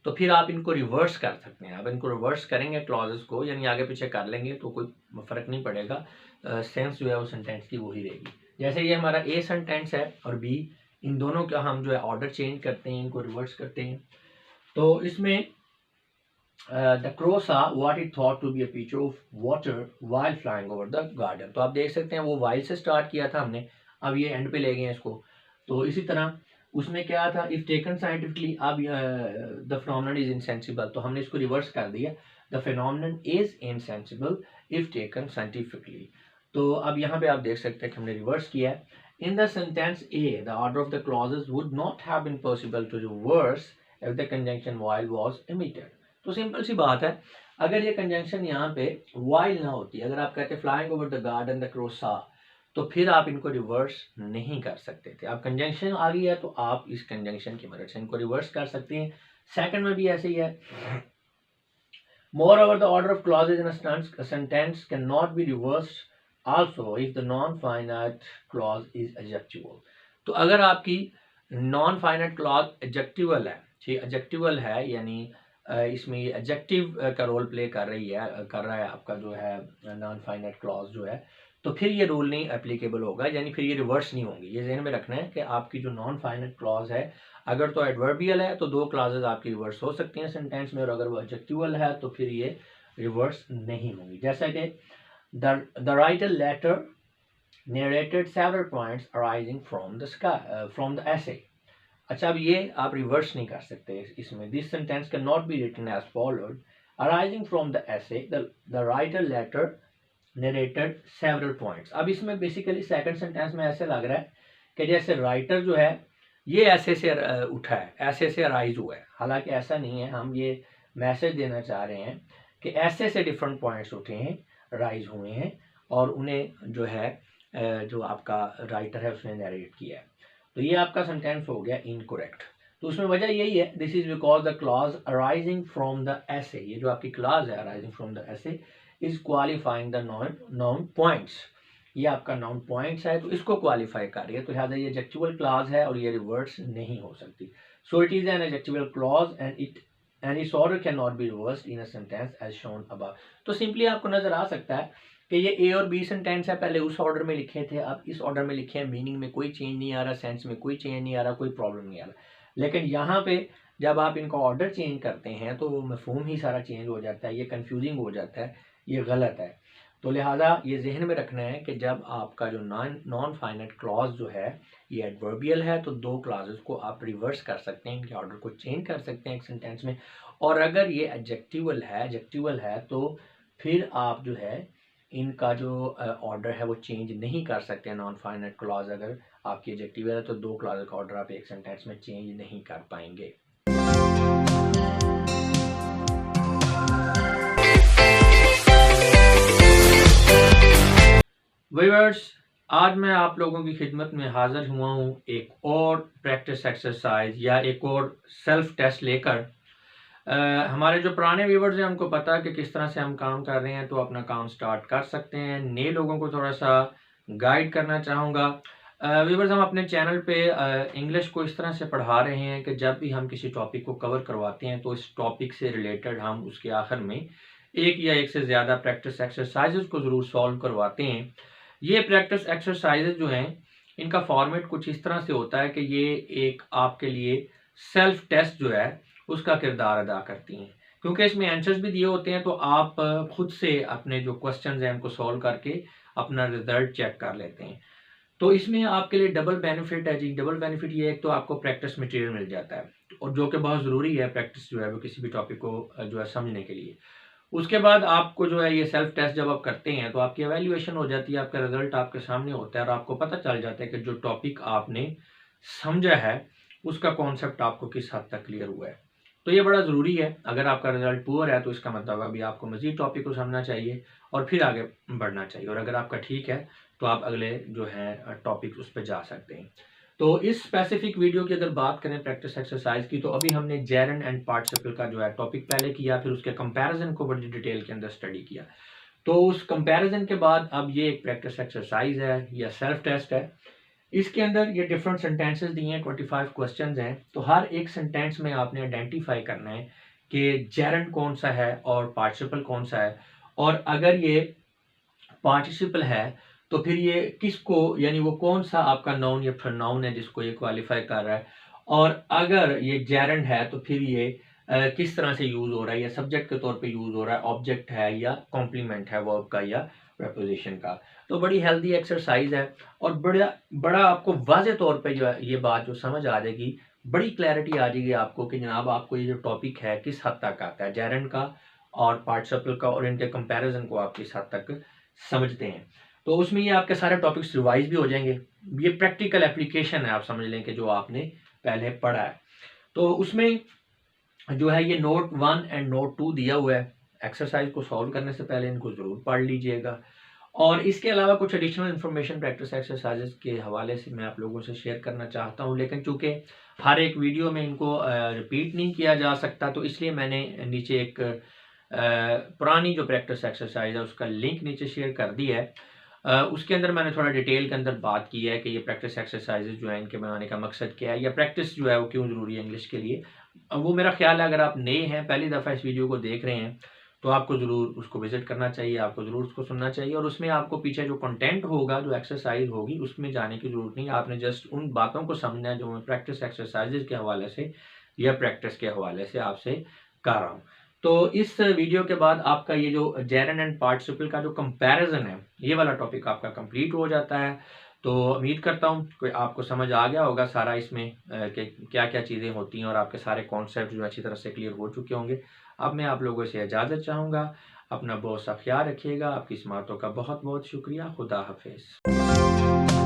तो फिर आप इनको रिवर्स कर सकते हैं। आप इनको रिवर्स करेंगे क्लॉजेज को, यानी आगे पीछे कर लेंगे तो कोई फ़र्क नहीं पड़ेगा, सेंस जो है वो सेंटेंस की वही रहेगी। जैसे ये हमारा ए सेंटेंस है और बी, इन दोनों का हम जो है ऑर्डर चेंज करते हैं, इनको रिवर्स करते हैं। तो इसमें the crow saw what it thought to be a picture of water while flying over the garden. तो आप देख सकते हैं वो वाइल से स्टार्ट किया था हमने, अब ये एंड पे ले गए हैं इसको। तो इसी तरह उसमें क्या था, इफ टेकन साइंटिफिकली, अब द फिनोमेनन इज इनसेंसिबल, तो हमने इसको रिवर्स कर दिया, the phenomenon is insensible if taken scientifically. तो अब यहाँ पे आप देख सकते हैं कि हमने रिवर्स किया है। In the sentence A the order of the clauses would not have been possible to reverse if the conjunction while was omitted। तो सिंपल सी बात है, अगर ये कंजंक्शन यहाँ पे व्हाइल ना होती, अगर आप कहते flying over the garden the crow सा, तो फिर आप इनको रिवर्स नहीं कर सकते थे। अब कंजंक्शन आ गई है तो आप इस कंजंक्शन की मदद से इनको रिवर्स कर सकते हैं। सेकंड में भी ऐसे ही है। Moreover, the order of clauses in a sentence cannot be reversed also if the non-finite clause is adjectival। तो अगर आपकी non-finite clause adjectival है, ठीक, adjectival है यानी इसमें ये adjective का रोल प्ले कर रहा है आपका जो है non-finite clause जो है, तो फिर ये रूल नहीं एप्लीकेबल होगा, यानी फिर ये रिवर्स नहीं होंगी। ये ज़हन में रखना है कि आपकी जो non-finite clause है, अगर तो एडवर्बियल है तो दो क्लॉजेज आपकी रिवर्स हो सकती हैं सेंटेंस में, और अगर वो एडजेक्टिवल है तो फिर ये रिवर्स नहीं होंगी। जैसा कि the writer later narrated several points arising from the sky from the essay। अच्छा, अब ये आप रिवर्स नहीं कर सकते इसमें। This sentence can not be written as followed, arising from the essay the writer later narrated several points। अब इसमें बेसिकली सेकंड सेंटेंस में ऐसे लग रहा है कि जैसे राइटर जो है ये ऐसे से उठा है, ऐसे से राइज हुआ है, हालांकि ऐसा नहीं है। हम ये मैसेज देना चाह रहे हैं कि ऐसे से डिफरेंट पॉइंट्स उठे हैं, राइज हुए हैं, और उन्हें जो है जो आपका राइटर है उसने नरेट किया है। तो ये आपका सेंटेंस हो गया इनकरेक्ट। तो उसमें वजह यही है, this is because the clause arising from the essay, ये जो आपकी क्लॉज है arising from the essay is qualifying the noun points. ये आपका नाउन पॉइंट्स है तो इसको क्वालिफाई कर रही है, तो लिहाजा ये एडजेक्टिवल क्लॉज है और ये रिवर्स नहीं हो सकती। So it is an adjectival clause and its order can not be reversed in a sentence as shown above. तो सिंपली आपको नजर आ सकता है कि ये ए और बी सेंटेंस है, पहले उस ऑर्डर में लिखे थे, अब इस ऑर्डर में लिखे हैं, मीनिंग में कोई चेंज नहीं आ रहा, सेंस में कोई चेंज नहीं आ रहा, कोई प्रॉब्लम नहीं आ रहा। लेकिन यहाँ पे जब आप इनका ऑर्डर चेंज करते हैं तो मफहूम ही सारा चेंज हो जाता है, ये कंफ्यूजिंग हो जाता है, ये गलत है। तो लिहाजा ये जहन में रखना है कि जब आपका जो नॉन फाइनाइट क्लॉज जो है ये एडवर्बियल है तो दो क्लॉजेस को आप रिवर्स कर सकते हैं, इनके ऑर्डर को चेंज कर सकते हैं एक सेंटेंस में। और अगर ये एडजेक्टिवल है तो फिर आप जो है इनका जो ऑर्डर है वो चेंज नहीं कर सकते। नॉन फाइनाइट क्लॉज अगर आपकी एडजेक्टिवल है तो दो क्लॉज का ऑर्डर आप एक सेंटेंस में चेंज नहीं कर पाएंगे। व्यूअर्स, आज मैं आप लोगों की खिदमत में हाजिर हुआ हूँ एक और प्रैक्टिस एक्सरसाइज या एक और सेल्फ टेस्ट लेकर। हमारे जो पुराने व्यूवर्स हैं उनको पता है कि किस तरह से हम काम कर रहे हैं, तो अपना काम स्टार्ट कर सकते हैं। नए लोगों को थोड़ा सा गाइड करना चाहूँगा। व्यूवर्स, हम अपने चैनल पे इंग्लिश को इस तरह से पढ़ा रहे हैं कि जब भी हम किसी टॉपिक को कवर करवाते हैं तो इस टॉपिक से रिलेटेड हम उसके आखिर में एक या एक से ज़्यादा प्रैक्टिस एक्सरसाइजेज को ज़रूर सॉल्व करवाते हैं। ये प्रैक्टिस एक्सरसाइजेज जो हैं इनका फॉर्मेट कुछ इस तरह से होता है कि ये एक आपके लिए सेल्फ टेस्ट जो है उसका किरदार अदा करती हैं, क्योंकि इसमें आंसर्स भी दिए होते हैं तो आप खुद से अपने जो क्वेश्चंस हैं उनको सॉल्व करके अपना रिजल्ट चेक कर लेते हैं। तो इसमें आपके लिए डबल बेनिफिट है जी। डबल बेनिफिट ये है, एक तो आपको प्रैक्टिस मटेरियल मिल जाता है और जो कि बहुत ज़रूरी है, प्रैक्टिस जो है वो किसी भी टॉपिक को जो है समझने के लिए। उसके बाद आपको जो है ये सेल्फ टेस्ट जब आप करते हैं तो आपकी एवेल्युएशन हो जाती है, आपका रिजल्ट आपके सामने होता है और आपको पता चल जाता है कि जो टॉपिक आपने समझा है उसका कॉन्सेप्ट आपको किस हद तक क्लियर हुआ है। तो ये बड़ा ज़रूरी है। अगर आपका रिजल्ट पुअर है तो इसका मतलब अभी आपको मज़ीद टॉपिक को समझना चाहिए और फिर आगे बढ़ना चाहिए, और अगर आपका ठीक है तो आप अगले जो है टॉपिक उस पर जा सकते हैं। तो इस स्पेसिफिक वीडियो की अगर बात करें प्रैक्टिस एक्सरसाइज की, तो अभी हमने जेरंड एंड पार्टिसिपल का जो है टॉपिक पहले किया, फिर उसके कंपैरिजन को बड़ी डिटेल के अंदर स्टडी किया। तो उस कंपैरिजन के बाद अब ये एक प्रैक्टिस एक्सरसाइज है या सेल्फ टेस्ट है। इसके अंदर ये डिफरेंट सेंटेंसेस दिए हैं, 25 क्वेश्चंस हैं। तो हर एक सेंटेंस में आपने आइडेंटिफाई करना है कि जेरंड कौन सा है और पार्टिसिपल कौन सा है, और अगर ये पार्टिसिपल है तो फिर ये किसको, यानी वो कौन सा आपका नाउन या प्रोनाउन है जिसको ये क्वालिफाई कर रहा है, और अगर ये जेरेंड है तो फिर ये किस तरह से यूज़ हो रहा है, या सब्जेक्ट के तौर पे यूज़ हो रहा है, ऑब्जेक्ट है या कॉम्प्लीमेंट है वर्ब का या प्रेपोजिशन का। तो बड़ी हेल्दी एक्सरसाइज है और बड़ा बड़ा आपको वाज़े तौर पे जो है ये बात जो समझ आ जाएगी, बड़ी क्लैरिटी आ जाएगी आपको कि जनाब आपको ये जो टॉपिक है किस हद तक आता है, जेरेंड का और पार्टिसिपल का, और इनके कंपैरिजन को आप किस हद तक समझते हैं। तो उसमें ये आपके सारे टॉपिक्स रिवाइज भी हो जाएंगे। ये प्रैक्टिकल एप्लीकेशन है, आप समझ लें कि जो आपने पहले पढ़ा है। तो उसमें जो है ये नोट 1 एंड नोट 2 दिया हुआ है। एक्सरसाइज को सॉल्व करने से पहले इनको ज़रूर पढ़ लीजिएगा। और इसके अलावा कुछ एडिशनल इन्फॉर्मेशन प्रैक्टिस एक्सरसाइजेस के हवाले से मैं आप लोगों से शेयर करना चाहता हूं, लेकिन चूंकि हर एक वीडियो में इनको रिपीट नहीं किया जा सकता, तो इसलिए मैंने नीचे एक पुरानी जो प्रैक्टिस एक्सरसाइज है उसका लिंक नीचे शेयर कर दिया है। उसके अंदर मैंने थोड़ा डिटेल के अंदर बात की है कि ये प्रैक्टिस एक्सरसाइजेज जो है इनके बनाने का मकसद क्या है, या प्रैक्टिस जो है वो क्यों ज़रूरी है इंग्लिश के लिए। वो मेरा ख्याल है अगर आप नए हैं, पहली दफ़ा इस वीडियो को देख रहे हैं, तो आपको ज़रूर उसको विज़िट करना चाहिए, आपको ज़रूर उसको सुनना चाहिए, और उसमें आपको पीछे जो कंटेंट होगा, जो एक्सरसाइज होगी, उसमें जाने की ज़रूरत नहीं है। आपने जस्ट उन बातों को समझना है जो मैं प्रैक्टिस एक्सरसाइजेज के हवाले से या प्रैक्टिस के हवाले से आपसे कर रहा हूँ। तो इस वीडियो के बाद आपका ये जो जेरेंड एंड पार्टिसिपल का जो कंपैरिजन है, ये वाला टॉपिक आपका कंप्लीट हो जाता है। तो उम्मीद करता हूँ कि आपको समझ आ गया होगा सारा इसमें कि क्या क्या चीज़ें होती हैं, और आपके सारे कॉन्सेप्ट जो अच्छी तरह से क्लियर हो चुके होंगे। अब मैं आप लोगों से इजाज़त चाहूँगा। अपना बहुत सा ख्याल रखिएगा। आपकी इस बातों का बहुत बहुत शुक्रिया। खुदा हाफिज़।